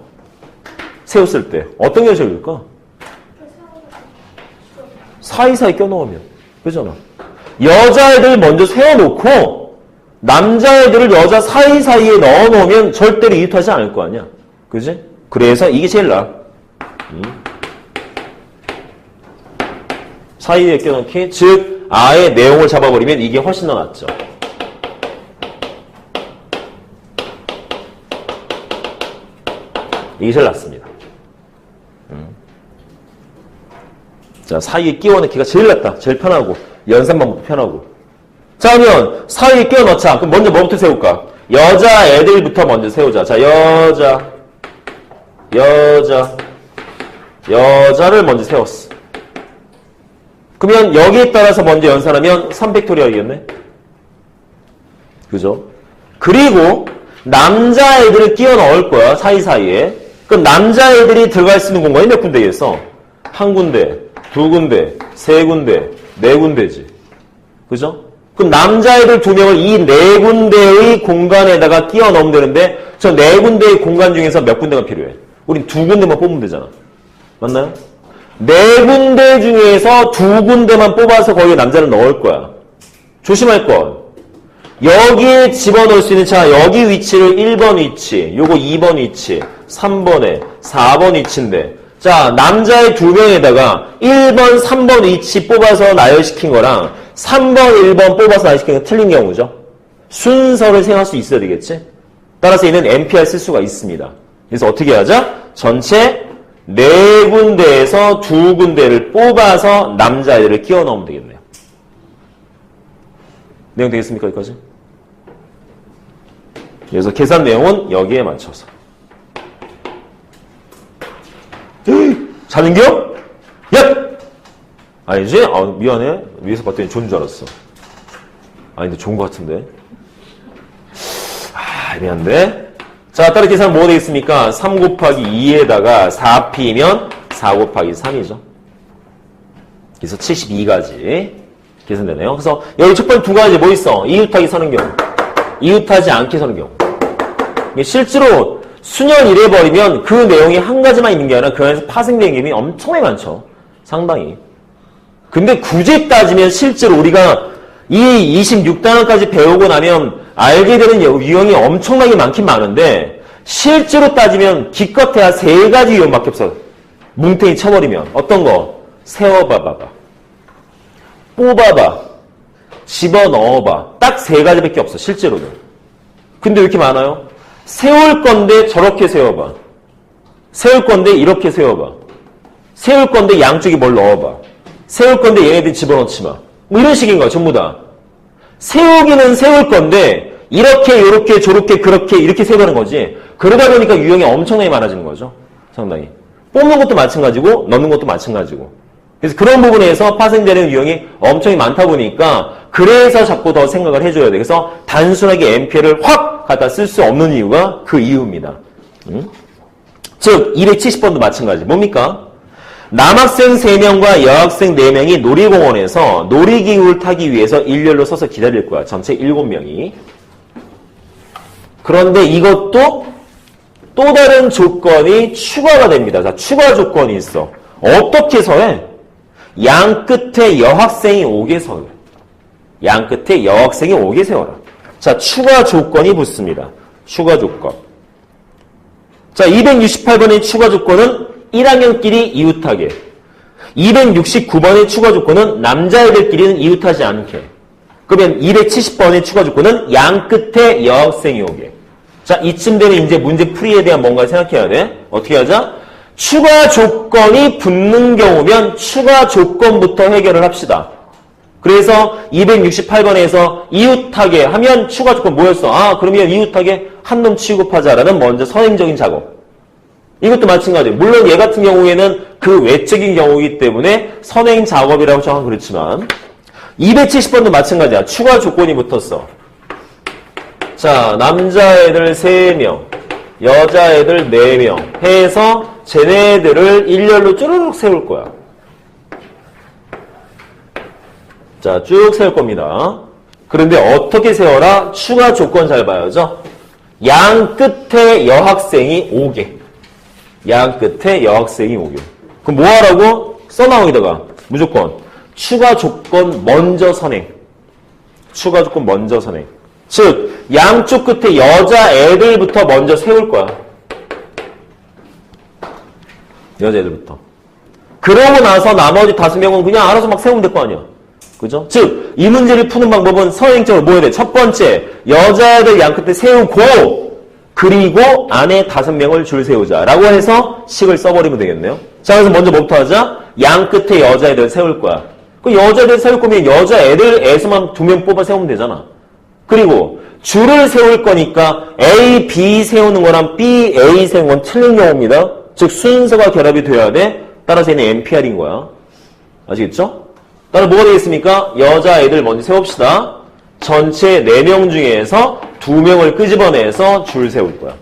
Speaker 1: 세웠을 때. 어떤 게 제일 좋을까? 사이사이 껴넣으면. 그잖아. 여자애들 먼저 세워놓고 남자애들을 여자 사이사이에 넣어놓으면 절대로 이웃하지 않을 거 아니야. 그지? 그래서 이게 제일 나아. 사이에 껴넣기, 즉 아예 내용을 잡아버리면 이게 훨씬 더 낫죠. 이게 제일 낫습니다. 자, 사이에 끼워 넣기가 제일 낫다. 제일 편하고 연산 방법도 편하고. 자, 그러면 사이에 끼워 넣자. 그럼 먼저 뭐부터 세울까? 여자애들부터 먼저 세우자. 자, 여자를 먼저 세웠어. 그러면 여기에 따라서 먼저 연산하면 3팩토리얼이겠네? 그죠? 그리고 남자애들을 끼워 넣을 거야, 사이사이에. 그럼 남자애들이 들어갈 수 있는 공간이 몇 군데겠어? 한 군데, 두 군데, 세 군데, 네 군데지. 그죠? 그럼 남자애들 2명을 이 네 군데의 공간에다가 끼워 넣으면 되는데 저 네 군데의 공간 중에서 몇 군데가 필요해? 우린 2군데만 뽑으면 되잖아. 맞나요? 네 군데 중에서 2군데만 뽑아서 거기에 남자를 넣을 거야. 조심할 건. 여기에 집어넣을 수 있는, 자, 여기 위치를 1번 위치, 요거 2번 위치, 3번에 4번 위치인데, 자, 남자의 2명에다가 1번, 3번 위치 뽑아서 나열시킨 거랑 3번, 1번 뽑아서 나열시킨 건 틀린 경우죠. 순서를 생각할 수 있어야 되겠지? 따라서 얘는 NPR 쓸 수가 있습니다. 그래서 어떻게 하자? 전체 4군데에서 2군데를 뽑아서 남자애들을 끼워 넣으면 되겠네요. 내용 되겠습니까? 여기까지? 그래서 계산 내용은 여기에 맞춰서. 자는겨? 야! 아니지? 아, 미안해. 위에서 봤더니 좋은 줄 알았어. 아닌데 좋은 것 같은데. 아, 미안한데. 자, 따로 계산 뭐가 되겠습니까? 3 곱하기 2에다가 4p면 4 곱하기 3이죠. 그래서 72가지 계산되네요. 그래서 여기 첫 번째 2가지 뭐 있어? 이웃하기 서는 경우. 이웃하지 않게 서는 경우. 실제로 수년 이래버리면 그 내용이 한 가지만 있는 게 아니라 그 안에서 파생된 개념이 엄청나게 많죠. 상당히. 근데 굳이 따지면 실제로 우리가 이 26단원까지 배우고 나면 알게 되는 유형이 엄청나게 많긴 많은데 실제로 따지면 기껏해야 3가지 유형밖에 없어. 뭉탱이 쳐버리면. 어떤 거? 세워봐봐. 뽑아봐. 집어넣어봐. 딱 3가지밖에 없어. 실제로는. 근데 왜 이렇게 많아요? 세울 건데 저렇게 세워봐. 세울 건데 이렇게 세워봐. 세울 건데 양쪽에 뭘 넣어봐. 세울 건데 얘네들 집어넣지 마. 뭐 이런 식인 거야. 전부 다. 세우기는 세울 건데 이렇게 요렇게 저렇게 그렇게 이렇게 세우는 거지. 그러다 보니까 유형이 엄청나게 많아지는 거죠. 상당히. 뽑는 것도 마찬가지고 넣는 것도 마찬가지고. 그래서 그런 부분에서 파생되는 유형이 엄청나게 많다 보니까 그래서 자꾸 더 생각을 해줘야 돼. 그래서 단순하게 NPL을 확 갖다 쓸 수 없는 이유가 그 이유입니다. 즉 270번도 마찬가지. 뭡니까? 남학생 3명과 여학생 4명이 놀이공원에서 놀이기구를 타기 위해서 일렬로 서서 기다릴 거야. 전체 7명이. 그런데 이것도 또 다른 조건이 추가가 됩니다. 자, 추가 조건이 있어. 어떻게 서해? 양 끝에 여학생이 오게 서해. 양 끝에 여학생이 오게 세워라. 자, 추가 조건이 붙습니다. 추가 조건. 자, 268번의 추가 조건은 1학년끼리 이웃하게. 269번의 추가 조건은 남자애들끼리는 이웃하지 않게. 그러면 270번의 추가 조건은 양 끝에 여학생이 오게. 자, 이쯤 되면 이제 문제 풀이에 대한 뭔가를 생각해야 돼. 어떻게 하자? 추가 조건이 붙는 경우면 추가 조건부터 해결을 합시다. 그래서 268번에서 이웃하게 하면 추가 조건 뭐였어? 아, 그러면 이웃하게 한 놈 취급하자라는 먼저 선행적인 작업. 이것도 마찬가지예요. 물론 얘 같은 경우에는 그 외적인 경우이기 때문에 선행 작업이라고 정확히 그렇지만 270번도 마찬가지야. 추가 조건이 붙었어. 자, 남자애들 3명, 여자애들 4명 해서 쟤네들을 일렬로 쭈르륵 세울 거야. 자, 쭉 세울 겁니다. 그런데 어떻게 세워라? 추가 조건 잘 봐야죠. 양 끝에 여학생이 오게. 양 끝에 여학생이 오게. 그럼 뭐 하라고? 써나오기다가 무조건 추가 조건 먼저 선행. 추가 조건 먼저 선행. 즉 양쪽 끝에 여자애들부터 먼저 세울 거야. 여자애들부터. 그러고 나서 나머지 5명은 그냥 알아서 막 세우면 될 거 아니야. 그죠? 즉, 이 문제를 푸는 방법은 선행적으로 뭐 해야 돼? 첫 번째, 여자애들 양 끝에 세우고, 그리고 안에 5명을 줄 세우자. 라고 해서 식을 써버리면 되겠네요. 자, 그래서 먼저 뭐부터 하자? 양 끝에 여자애들 세울 거야. 그 여자애들 세울 거면 여자애들에서만 2명 뽑아 세우면 되잖아. 그리고 줄을 세울 거니까 A, B 세우는 거랑 B, A 세우는 건 틀린 경우입니다. 즉, 순서가 결합이 돼야 돼. 따라서 얘는 NPR인 거야. 아시겠죠? 따라 뭐가 되겠습니까? 여자애들 먼저 세웁시다. 전체 4명 중에서 2명을 끄집어내서 줄 세울 거야.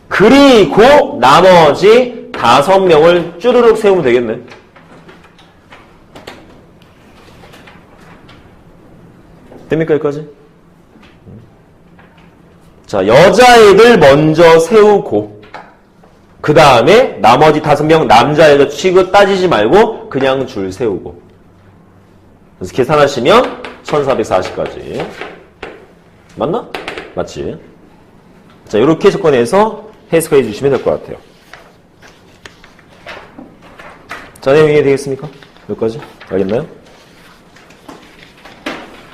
Speaker 1: 그리고 나머지 5명을 쭈르륵 세우면 되겠네. 됩니까, 여기까지? 자, 여자애들 먼저 세우고 그 다음에 나머지 5명 남자애들 취급 따지지 말고 그냥 줄 세우고. 그래서 계산하시면 1440까지. 맞나? 맞지? 자, 이렇게 조건에서 해석해 주시면 될 것 같아요. 자, 내용이 되겠습니까? 여기까지? 알겠나요?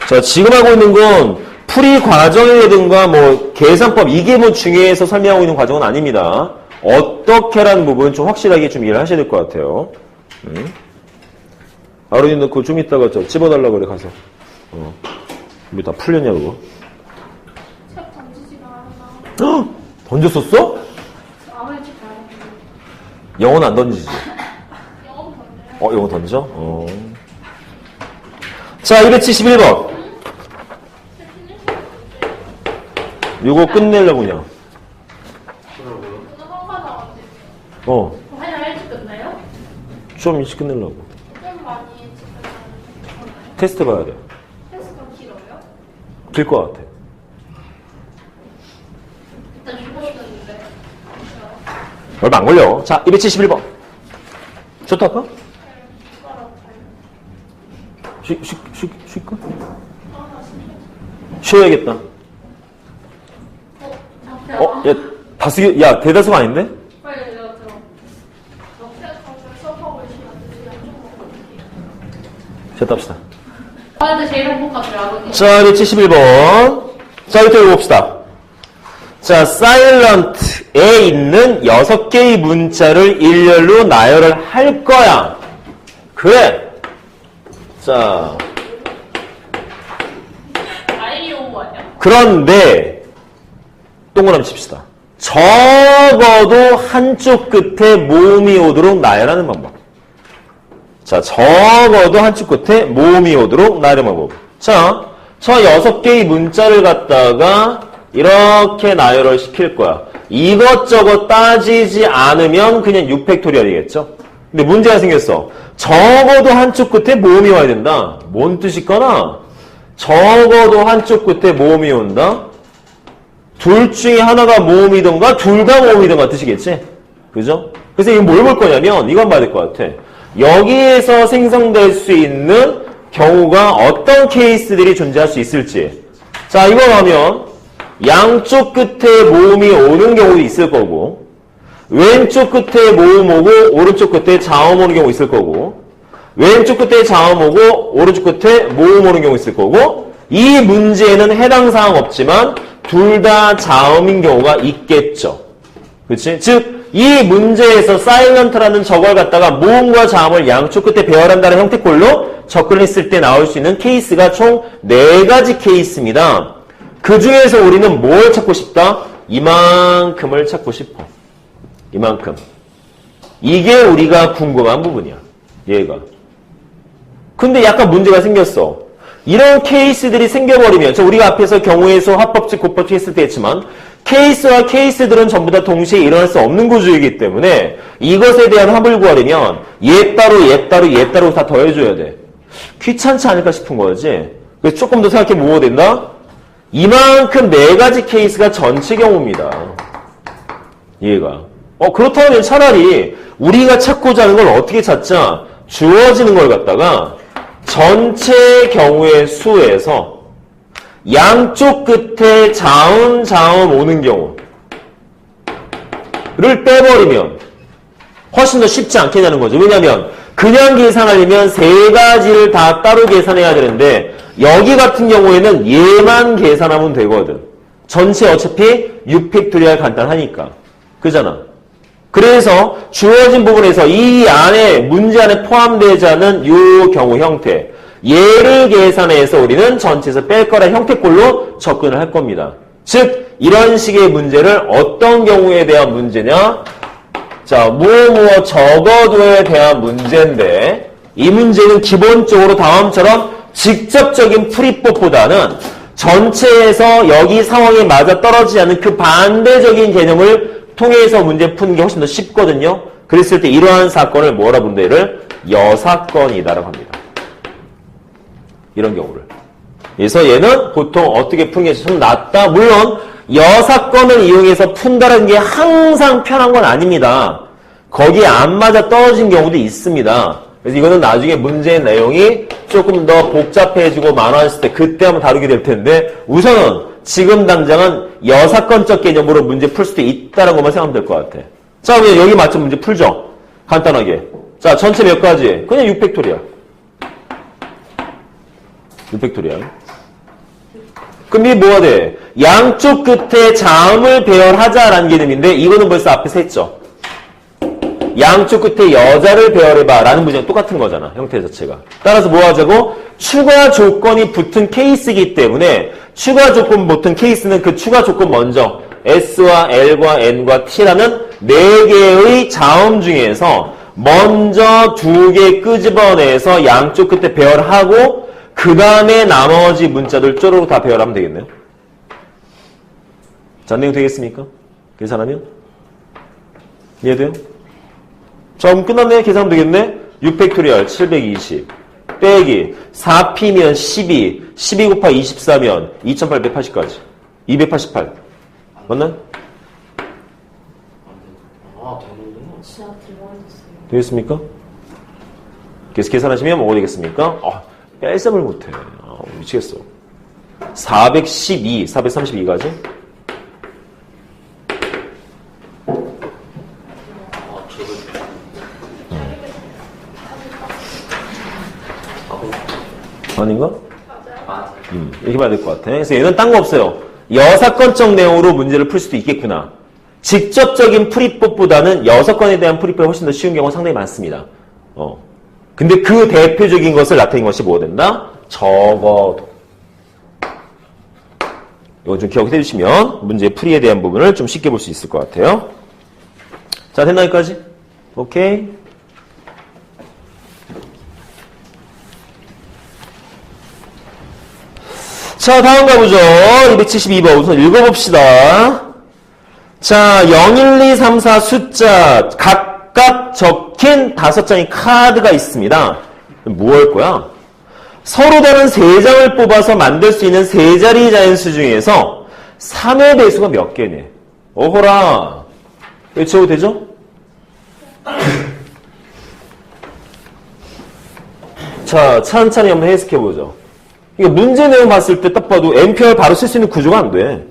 Speaker 1: 자, 지금 하고 있는 건 풀이 과정이라든가 뭐 계산법 이게 뭐 중요해서 설명하고 있는 과정은 아닙니다. 어떻게라는 부분 좀 확실하게 좀 이해를 하셔야 될 것 같아요. 아론이는 그거 좀 이따가 저 찝어달라고 그래 가서. 뭐 다 풀렸냐고.
Speaker 2: 책 던지지가 않아.
Speaker 1: 던졌었어?
Speaker 2: 아무리 책 다 했는데.
Speaker 1: 영어는 안 던지지.
Speaker 2: 영어 던져요?
Speaker 1: 영어 던져? 자, 271번. 이거 끝내려고 그냥.
Speaker 2: 오늘 성과다 언제? 그냥 일찍 끝나요?
Speaker 1: 좀 일찍 끝내려고.
Speaker 2: 좀 많이 일찍 끝나요?
Speaker 1: 테스트 봐야 돼.
Speaker 2: 테스트가 길어요?
Speaker 1: 길 것 같아.
Speaker 2: 일단 주고 있는데.
Speaker 1: 얼마 안 걸려. 자, 271번. 좋다, 할까? 쉴까? 쉬어야겠다. 야, 다수기, 야, 대다수가 아닌데?
Speaker 2: 빨리 들어. 수업하고 있으면
Speaker 1: 쉬었다 합시다.
Speaker 2: 근데 제일 행복하더라, 아버님.
Speaker 1: 자, 271번. 자, 이렇게 읽어봅시다. 자, silent에 있는 6개의 문자를 일렬로 나열을 할 거야. 그래. 자.
Speaker 2: 아이오 아니야?
Speaker 1: 그런데, 동그라미 칩시다. 적어도 한쪽 끝에 모음이 오도록 나열하는 방법. 자, 적어도 한쪽 끝에 모음이 오도록 나열하는 방법. 자, 저 6개의 문자를 갖다가 이렇게 나열을 시킬 거야. 이것저것 따지지 않으면 그냥 6팩토리얼이겠죠? 근데 문제가 생겼어. 적어도 한쪽 끝에 모음이 와야 된다. 뭔 뜻일까나? 적어도 한쪽 끝에 모음이 온다. 둘 중에 하나가 모음이든가 둘 다 모음이든가 뜻이겠지? 그죠? 그래서 이거 뭘 볼 거냐면 이건 봐야 될 것 같아. 여기에서 생성될 수 있는 경우가 어떤 케이스들이 존재할 수 있을지. 자, 이거 하면 양쪽 끝에 모음이 오는 경우도 있을 거고, 왼쪽 끝에 모음 오고 오른쪽 끝에 자음 오는 경우 있을 거고, 왼쪽 끝에 자음 오고 오른쪽 끝에 모음 오는 경우 있을 거고, 이 문제에는 해당 사항 없지만 둘 다 자음인 경우가 있겠죠. 그렇지? 즉, 이 문제에서 사일런트라는 저걸 갖다가 모음과 자음을 양쪽 끝에 배열한다는 형태꼴로 접근했을 때 나올 수 있는 케이스가 총 4가지 케이스입니다. 그 중에서 우리는 뭘 찾고 싶다? 이만큼을 찾고 싶어. 이만큼. 이게 우리가 궁금한 부분이야. 얘가. 근데 약간 문제가 생겼어. 이런 케이스들이 생겨버리면, 우리가 앞에서 경우의 수, 합법칙, 고법칙 했을 때 했지만, 케이스와 케이스들은 전부 다 동시에 일어날 수 없는 구조이기 때문에 이것에 대한 합을 구하려면 얘 따로, 얘 따로, 얘 따로 다 더해줘야 돼. 귀찮지 않을까 싶은 거지. 그래서 조금 더 생각해 보아야 된다? 이만큼 4가지 케이스가 전체 경우입니다. 얘가. 그렇다면 차라리 우리가 찾고자 하는 걸 어떻게 찾자? 주어지는 걸 갖다가 전체 경우의 수에서 양쪽 끝에 자음 오는 경우를 빼버리면 훨씬 더 쉽지 않게 되는 거죠. 왜냐하면 그냥 계산하려면 3가지를 다 따로 계산해야 되는데 여기 같은 경우에는 얘만 계산하면 되거든. 전체 어차피 6팩토리얼 간단하니까. 그잖아. 그래서 주어진 부분에서 이 안에 문제 안에 포함되지 않은 이 경우 형태 얘를 계산해서 우리는 전체에서 뺄 거라 형태꼴로 접근을 할 겁니다. 즉 이런 식의 문제를 어떤 경우에 대한 문제냐? 자, 무엇 적어도에 대한 문제인데 이 문제는 기본적으로 다음처럼 직접적인 풀이법보다는 전체에서 여기 상황에 맞아 떨어지지 않는 그 반대적인 개념을 통해서 문제 푸는 게 훨씬 더 쉽거든요. 그랬을 때 이러한 사건을 뭐라 부른다? 얘를 여사건이다라고 합니다. 이런 경우를. 그래서 얘는 보통 어떻게 푸는 게 좀 낫다? 물론 여사건을 이용해서 푼다는 게 항상 편한 건 아닙니다. 거기에 안 맞아 떨어진 경우도 있습니다. 그래서 이거는 나중에 문제의 내용이 조금 더 복잡해지고 많아졌을 때 그때 한번 다루게 될 텐데 우선은 지금 당장은 여사건적 개념으로 문제 풀 수도 있다는 것만 생각하면 될 것 같아. 자, 그냥 여기 맞춘 문제 풀죠. 간단하게. 자, 전체 몇 가지? 그냥 6팩토리얼. 6팩토리얼. 그럼 이게 뭐가 돼? 양쪽 끝에 자음을 배열하자라는 개념인데 이거는 벌써 앞에서 했죠. 양쪽 끝에 여자를 배열해봐 라는 문제랑 똑같은 거잖아. 형태 자체가. 따라서 뭐 하자고? 추가 조건이 붙은 케이스이기 때문에 추가 조건 붙은 케이스는 그 추가 조건 먼저 S와 L과 N과 T라는 4개의 자음 중에서 먼저 2개 끄집어내서 양쪽 끝에 배열하고 그 다음에 나머지 문자들 쪼르륵 다 배열하면 되겠네요. 자, 내용 되겠습니까? 계산하면? 이해돼요? 자, 그럼 끝났네. 계산하면 되겠네. 6팩토리얼 720 빼기 4p면 12 12 곱하기 24면 2880까지 288 맞나?
Speaker 2: 진짜 대박이었어요.
Speaker 1: 되겠습니까? 그래서 계산하시면 뭐가 되겠습니까? 뺄셈을 못해. 미치겠어. 412 432까지 아닌가?
Speaker 3: 맞아요.
Speaker 1: 이렇게 봐야 될 것 같아. 그래서 얘는 딴 거 없어요. 여사건적 내용으로 문제를 풀 수도 있겠구나. 직접적인 풀이법보다는 여사건에 대한 풀이법이 훨씬 더 쉬운 경우가 상당히 많습니다. 근데 그 대표적인 것을 나타낸 것이 뭐가 된다? 적어도. 이거 좀 기억해 주시면 문제 풀이에 대한 부분을 좀 쉽게 볼 수 있을 것 같아요. 자, 됐나 여기까지? 오케이. 자, 다음 가보죠. 272번 우선 읽어봅시다. 자, 0, 1, 2, 3, 4 숫자 각각 적힌 5장의 카드가 있습니다. 뭐 할 거야? 서로 다른 3장을 뽑아서 만들 수 있는 3자리 자연수 중에서 3의 배수가 몇 개니? 어허라. 외쳐도 되죠? 자, 찬찬히 한번 해석해보죠. 이거 문제 내용 봤을 때 딱 봐도 MPR 바로 쓸 수 있는 구조가 안 돼.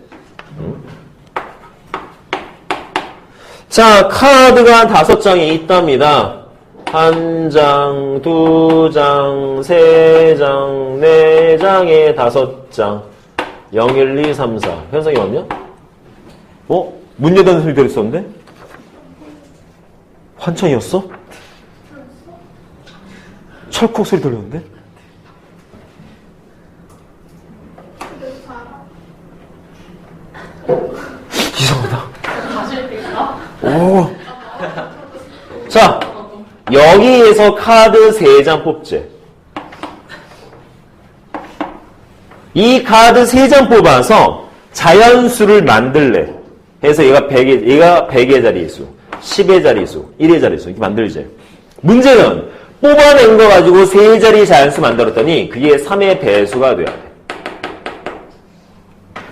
Speaker 1: 자, 카드가 5장이 있답니다. 1장, 2장, 3장, 4장에 5장. 0, 1, 2, 3, 4. 현상이 왔냐? 문제 닫는 소리 들었었는데? 환청이었어? 철컥 소리 들렸는데? 이상하다. 오. 자, 여기에서 카드 3장 뽑지. 이 카드 3장 뽑아서 자연수를 만들래. 해서 얘가 100의 자리수, 10의 자리수, 1의 자리수 이렇게 만들지. 문제는 뽑아낸 거 가지고 3자리 자연수 만들었더니 그게 3의 배수가 돼야 돼.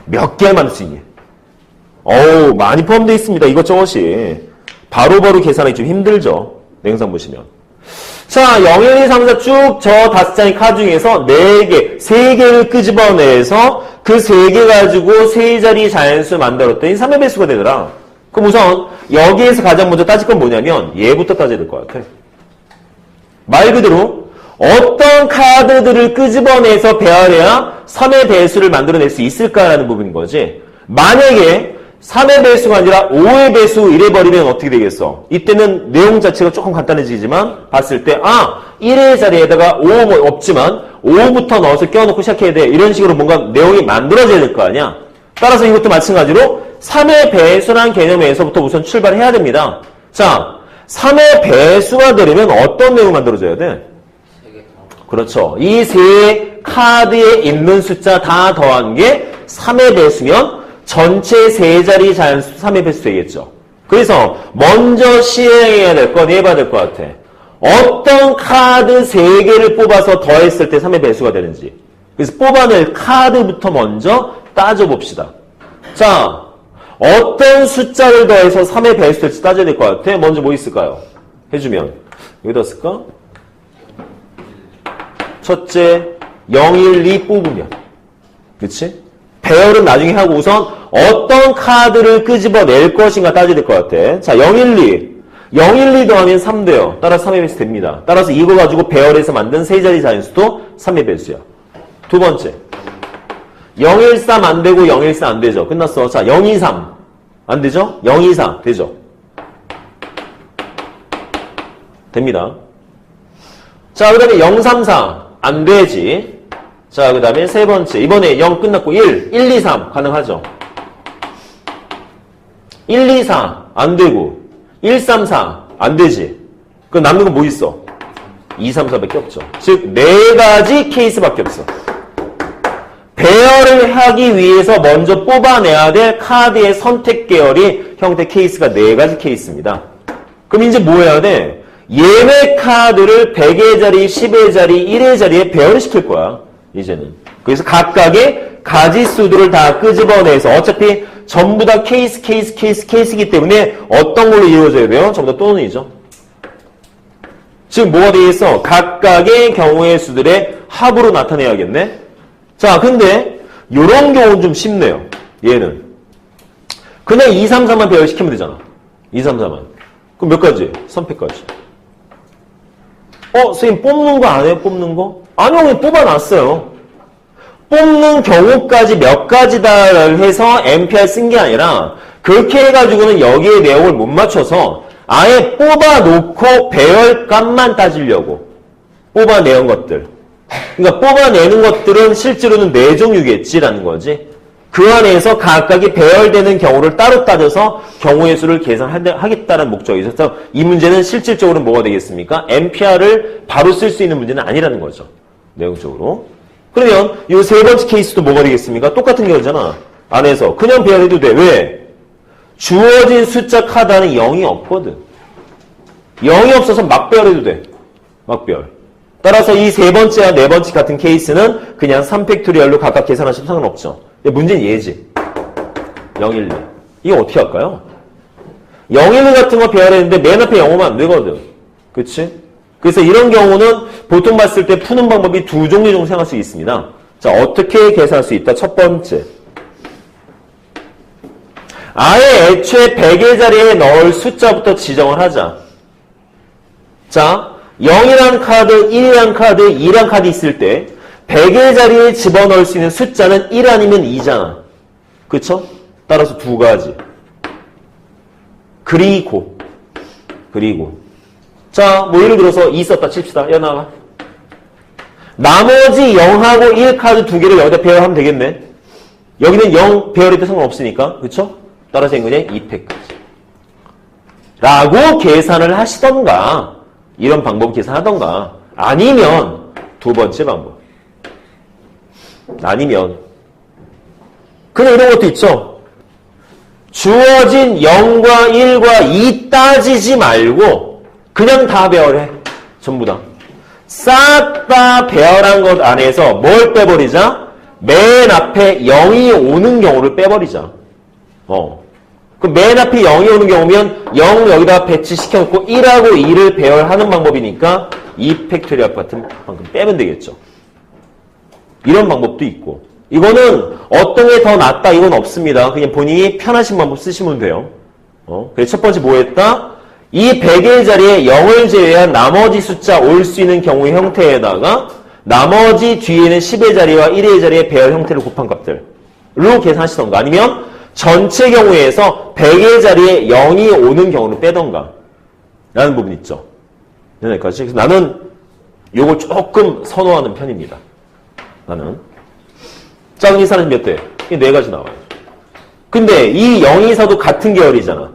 Speaker 1: 몇 개 만들 수 있니? 어우, 많이 포함되어 있습니다. 이것저것이. 바로바로 계산하기 좀 힘들죠. 냉상 보시면. 자, 0, 1, 2, 3, 4 쭉 저 5장의 카드 중에서 4개, 3개를 끄집어내서 그 3개 가지고 3자리 자연수 만들었더니 3의 배수가 되더라. 그럼 우선 여기에서 가장 먼저 따질 건 뭐냐면 얘부터 따져야 될 것 같아. 말 그대로 어떤 카드들을 끄집어내서 배열해야 3의 배수를 만들어낼 수 있을까라는 부분인 거지. 만약에 3의 배수가 아니라 5의 배수 이래버리면 어떻게 되겠어? 이때는 내용 자체가 조금 간단해지지만 봤을 때 1의 자리에다가 5 없지만 5부터 넣어서 껴놓고 시작해야 돼. 이런 식으로 뭔가 내용이 만들어져야 될 거 아니야? 따라서 이것도 마찬가지로 3의 배수라는 개념에서부터 우선 출발해야 됩니다. 자, 3의 배수가 되려면 어떤 내용을 만들어줘야 돼? 그렇죠. 이 세 카드에 있는 숫자 다 더한 게 3의 배수면 전체 3자리 자연수 3의 배수 되겠죠. 그래서 먼저 시행해야 될 건 해봐야 될 것 같아. 어떤 카드 3개를 뽑아서 더했을 때 3의 배수가 되는지. 그래서 뽑아낼 카드부터 먼저 따져봅시다. 자, 어떤 숫자를 더해서 3의 배수 될지 따져야 될 것 같아. 먼저 뭐 있을까요? 해주면. 여기다 쓸까? 첫째, 0, 1, 2 뽑으면. 그치? 배열은 나중에 하고 우선 어떤 카드를 끄집어낼 것인가 따져야 될 것 같아. 자, 0, 1, 2. 0, 1, 2 더하면 3 돼요. 따라서 3의 배수 됩니다. 따라서 이거 가지고 배열해서 만든 3자리 자연수도 3의 배수야. 두 번째. 0, 1, 3 안 되고 0, 1, 4 안 되죠. 끝났어. 자, 0, 2, 3. 안 되죠? 0, 2, 4 되죠. 됩니다. 자, 그 다음에 0, 3, 4 안 되지. 자, 그 다음에 세 번째. 이번에 0 끝났고 1, 2, 3 가능하죠. 1, 2, 4 안 되고 1, 3, 4 안 되지. 그럼 남는 건 뭐 있어? 2, 3, 4밖에 없죠. 즉, 4가지 케이스밖에 없어. 배열을 하기 위해서 먼저 뽑아내야 될 카드의 선택 계열이 형태 케이스가 4가지 케이스입니다. 그럼 이제 뭐 해야 돼? 얘네 카드를 100의 자리, 10의 자리, 1의 자리에 배열을 시킬 거야. 이제는. 그래서 각각의 가지수들을 다 끄집어내서 어차피 전부 다 케이스이기 때문에 어떤 걸로 이루어져야 돼요? 전부 다 또는이죠. 지금 뭐가 되겠어? 각각의 경우의 수들의 합으로 나타내야겠네? 자, 근데 이런 경우는 좀 쉽네요. 얘는. 그냥 2, 3, 4만 배열시키면 되잖아. 2, 3, 4만. 그럼 몇 가지? 3패까지. 선생님 뽑는 거 안 해요? 뽑는 거? 아니요, 그냥 뽑아놨어요. 뽑는 경우까지 몇 가지다를 해서 MPR 쓴 게 아니라 그렇게 해가지고는 여기에 내용을 못 맞춰서 아예 뽑아놓고 배열값만 따지려고 뽑아내는 것들. 그러니까 뽑아내는 것들은 실제로는 4종류겠지라는 거지. 그 안에서 각각이 배열되는 경우를 따로 따져서 경우의 수를 계산하겠다는 목적이 있어서 이 문제는 실질적으로 뭐가 되겠습니까? MPR을 바로 쓸 수 있는 문제는 아니라는 거죠. 내용적으로. 그러면 이 세 번째 케이스도 뭐가 되겠습니까? 똑같은 경우잖아. 안에서 그냥 배열해도 돼. 왜? 주어진 숫자 카드 안에 0이 없거든. 0이 없어서 막 배열해도 돼. 막 배열. 따라서 이 세 번째와 네 번째 같은 케이스는 그냥 3팩토리얼로 각각 계산하셔도 상관없죠. 근데 문제는 얘지. 012. 이거 어떻게 할까요? 012 같은 거 배열했는데 맨 앞에 0 오면 안 되거든. 그치? 그래서 이런 경우는 보통 봤을 때 푸는 방법이 두 종류 정도 생각할 수 있습니다. 자, 어떻게 계산할 수 있다? 첫 번째. 아예 애초에 100의 자리에 넣을 숫자부터 지정을 하자. 자, 0이란 카드, 1이란 카드, 2란 카드 있을 때 100의 자리에 집어넣을 수 있는 숫자는 1 아니면 2잖아. 그쵸? 따라서 두 가지. 그리고 자, 뭐 예를 들어서 2 썼다 칩시다. 연아가 나머지 0하고 1 카드 두 개를 여기다 배열하면 되겠네. 여기는 0 배열해도 상관없으니까. 그쵸? 따라서 그냥 2팩까지 라고 계산을 하시던가 이런 방법 계산하던가 아니면 두 번째 방법 아니면 그냥 이런 것도 있죠. 주어진 0과 1과 2 따지지 말고 그냥 다 배열해. 전부 다. 싹 다 배열한 것 안에서 뭘 빼버리자? 맨 앞에 0이 오는 경우를 빼버리자. 그럼 맨 앞에 0이 오는 경우면 0 여기다 배치시켜놓고 1하고 2를 배열하는 방법이니까 2팩토리얼 같은 방금 빼면 되겠죠. 이런 방법도 있고 이거는 어떤 게 더 낫다 이건 없습니다. 그냥 본인이 편하신 방법 쓰시면 돼요. 그래서 첫 번째 뭐 했다? 이 100의 자리에 0을 제외한 나머지 숫자 올 수 있는 경우의 형태에다가 나머지 뒤에는 10의 자리와 1의 자리의 배열 형태를 곱한 값들로 계산하시던가 아니면 전체 경우에서 100의 자리에 0이 오는 경우를 빼던가 라는 부분 있죠. 여기까지. 그래서 나는 요걸 조금 선호하는 편입니다. 나는. 자, 그럼 이 사람이 몇 대? 이 네 가지 나와요. 근데 이 024도 같은 계열이잖아.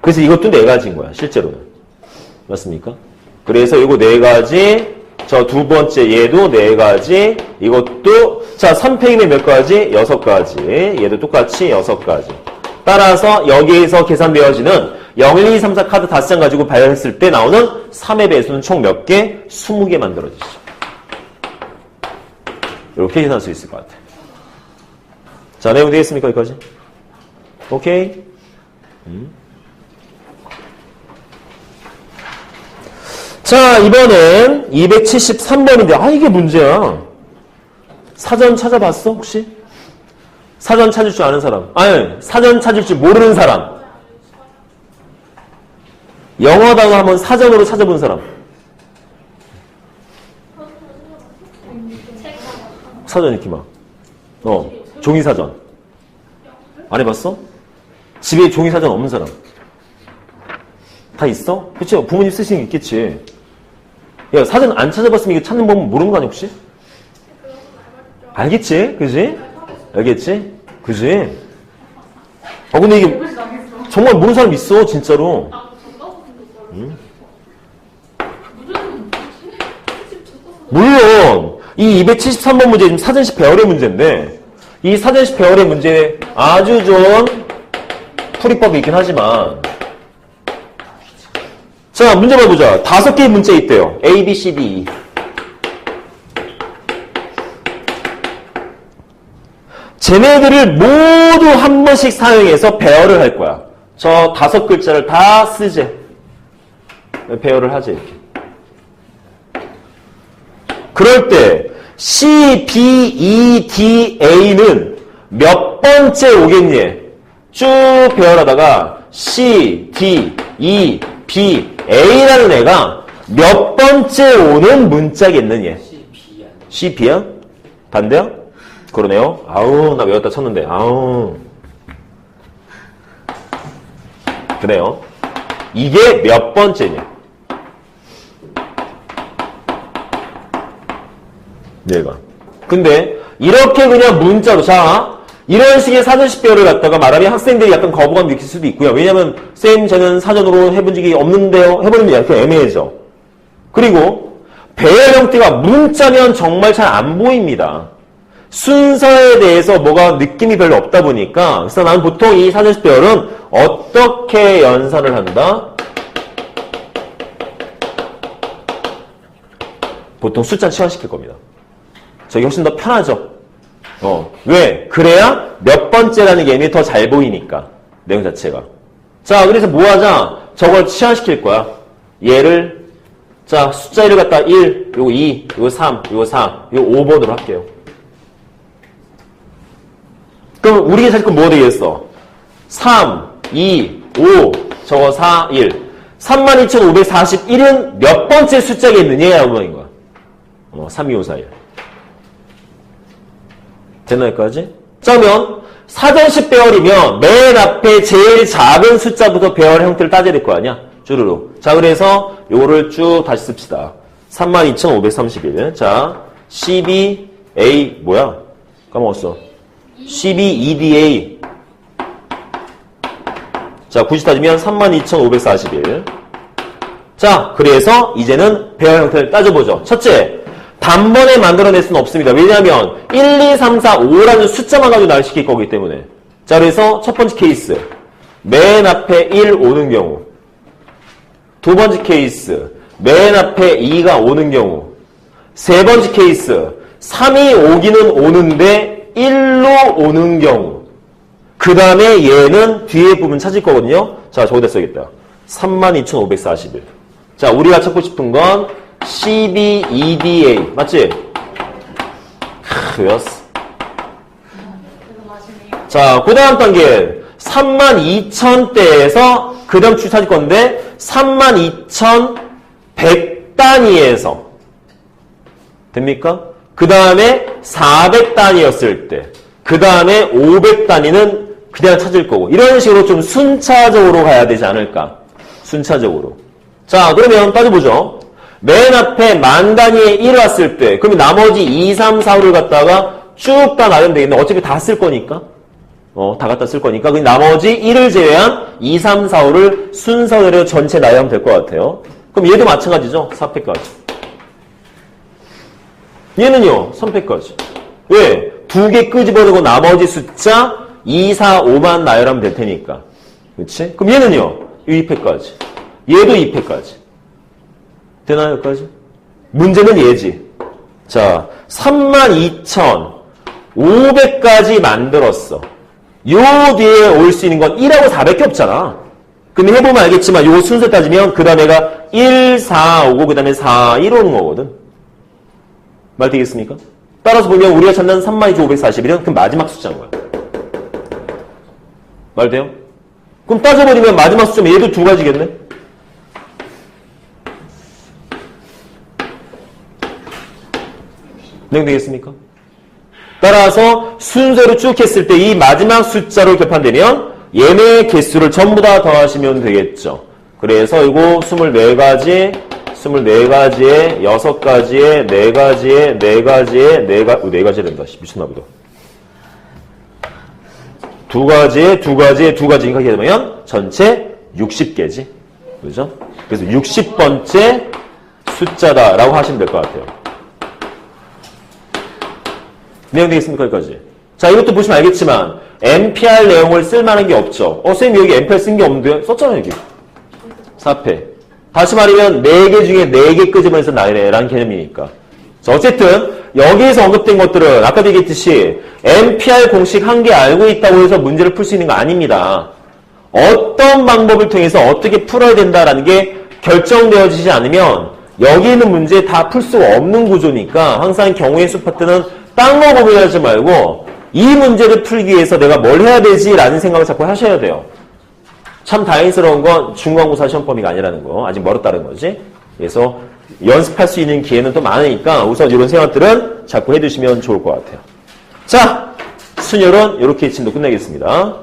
Speaker 1: 그래서 이것도 네 가지인 거야, 실제로는. 맞습니까? 그래서 이거 네 가지, 저 두 번째 얘도 네 가지, 이것도, 자, 3팩이면 몇 가지? 6가지. 얘도 똑같이 6가지. 따라서 여기에서 계산되어지는 0, 1, 2, 3, 4 카드 5장 가지고 발현했을 때 나오는 3의 배수는 총 몇 개? 20개 만들어지죠. 이렇게 계산할 수 있을 것 같아. 자, 내용 되겠습니까? 여기까지? 오케이? 자, 이번엔 273번인데, 아, 이게 문제야. 사전 찾아봤어, 혹시? 사전 찾을 줄 아는 사람? 아니, 사전 찾을 줄 모르는 사람. 영어 단어 한번 사전으로 찾아본 사람. 사전 읽기 막. 종이사전. 안 해봤어? 집에 종이사전 없는 사람. 다 있어? 그치? 부모님 쓰시는 게 있겠지. 야, 사전 안 찾아봤으면 이거 찾는 법은 모르는 거 아니야, 혹시? 알겠지? 그지? 알겠지? 그지? 근데 이게 정말 모르는 사람 있어, 진짜로. 응? 물론, 이 273번 문제 지금 사전식 배열의 문제인데, 이 사전식 배열의 문제에 아주 좋은 풀이법이 있긴 하지만, 자, 문제 봐보자. 5개의 문제 있대요. A, B, C, D, E. 쟤네들을 모두 한 번씩 사용해서 배열을 할 거야. 저 5글자를 다 쓰재. 배열을 하지, 이렇게. 그럴 때 C, B, E, D, A는 몇 번째 오겠니? 쭉 배열하다가 C, D, E, B, A라는 애가 몇 번째 오는 문자겠느냐? C, B야? 반대야? 그러네요. 아우, 나 외웠다 쳤는데. 아우. 그래요. 이게 몇 번째냐? 얘가. 근데 이렇게 그냥 문자로 자 이런 식의 사전식 배열을 갖다가 말하면 학생들이 약간 거부감 느낄 수도 있고요. 왜냐하면 쌤 저는 사전으로 해본 적이 없는데요. 해버리면 약간 애매해져. 그리고 배열 형태가 문자면 정말 잘 안 보입니다. 순서에 대해서 뭐가 느낌이 별로 없다 보니까 그래서 나는 보통 이 사전식 배열은 어떻게 연산을 한다? 보통 숫자 치환시킬 겁니다. 저게 훨씬 더 편하죠. 왜? 그래야 몇 번째라는 개념이 더 잘 보이니까. 내용 자체가. 자, 그래서 뭐 하자? 저걸 치환시킬 거야. 얘를, 자, 숫자 1을 갖다 1, 요거 2, 요거 3, 요거 4, 요거 5번으로 할게요. 그럼 우리가 찾을 건 뭐가 되겠어? 3, 2, 5, 저거 4, 1. 32,541은 몇 번째 숫자가 있느냐라고 하는 거야. 3, 2, 5, 4, 1. 됐나 여기까지? 자, 그러면 사전식 배열이면 맨 앞에 제일 작은 숫자부터 배열 형태를 따져야 될 거 아니야? 쭈루루. 자, 그래서 요거를 쭉 다시 씁시다. 32,531. 자, 12A 뭐야? 까먹었어. 12EDA. 자, 90 따지면 32,541. 자, 그래서 이제는 배열 형태를 따져보죠. 첫째, 단번에 만들어낼 수는 없습니다. 왜냐하면 1, 2, 3, 4, 5라는 숫자만 가지고 날 시킬 거기 때문에. 자, 그래서 첫 번째 케이스. 맨 앞에 1 오는 경우. 두 번째 케이스. 맨 앞에 2가 오는 경우. 세 번째 케이스. 3이 오기는 오는데 1로 오는 경우. 그 다음에 얘는 뒤에 부분 찾을 거거든요. 자, 저기다 써야겠다. 32,541. 자, 우리가 찾고 싶은 건 12EDA. 맞지? 외웠어. 자, 그 다음 단계. 32,000대에서 그 다음 줄 찾을 건데 32,100단위에서 됩니까? 그 다음에 400단위였을 때 그 다음에 500단위는 그냥 찾을 거고 이런 식으로 좀 순차적으로 가야 되지 않을까? 순차적으로. 자, 그러면 따져보죠. 맨 앞에 만 단위에 1 왔을 때 그러면 나머지 2, 3, 4, 5를 갖다가 쭉 다 나누면 되겠네. 어차피 다 쓸 거니까. 다 갖다 쓸 거니까. 그 나머지 1을 제외한 2, 3, 4, 5를 순서대로 전체 나열하면 될 것 같아요. 그럼 얘도 마찬가지죠. 4패까지. 얘는요. 3패까지. 왜? 두 개 끄집어내고 나머지 숫자 2, 4, 5만 나열하면 될 테니까. 그렇지? 그럼 얘는요. 2패까지. 얘도 2패까지. 되나요? 여기까지? 문제는 얘지. 자, 32,500까지 만들었어. 요 뒤에 올 수 있는 건 1하고 4밖에 없잖아. 근데 해보면 알겠지만 요 순서 따지면 그 다음에가 1, 4 오고 그 다음에 4, 1 오는 거거든. 말 되겠습니까? 따라서 보면 우리가 찾는 32,541은 그 마지막 숫자인 거야. 말 돼요? 그럼 따져버리면 마지막 숫자면 얘도 두 가지겠네? 되겠습니까? 따라서 순서로 쭉 했을 때 이 마지막 숫자로 겹한되면 얘네 개수를 전부 다 더하시면 되겠죠. 그래서 이거 24가지, 24가지에 6가지에 4가지에 4가지에 4가지에 된다. 미쳤나보다. 2가지에 2가지에 2가지니까 이렇게 되면 전체 60개지. 그죠? 그래서 60번째 숫자다라고 하시면 될 것 같아요. 내용 되겠습니까? 여기까지. 자, 이것도 보시면 알겠지만 NPR 내용을 쓸만한 게 없죠. 선생님 여기 NPR 쓴 게 없는데요? 썼잖아요, 여기. 4패. 다시 말하면 4개 중에 4개 끄집어내서 나열해라는 개념이니까. 자, 어쨌든 여기에서 언급된 것들은 아까도 얘기했듯이 NPR 공식 한 개 알고 있다고 해서 문제를 풀 수 있는 거 아닙니다. 어떤 방법을 통해서 어떻게 풀어야 된다라는 게 결정되어지지 않으면 여기 있는 문제 다 풀 수가 없는 구조니까 항상 경우의 수 파트는 딴 거 고민하지 말고 이 문제를 풀기 위해서 내가 뭘 해야 되지라는 생각을 자꾸 하셔야 돼요. 참 다행스러운 건 중간고사 시험 범위가 아니라는 거. 아직 멀었다는 거지. 그래서 연습할 수 있는 기회는 또 많으니까 우선 이런 생각들은 자꾸 해두시면 좋을 것 같아요. 자, 순열은 이렇게 진도 끝내겠습니다.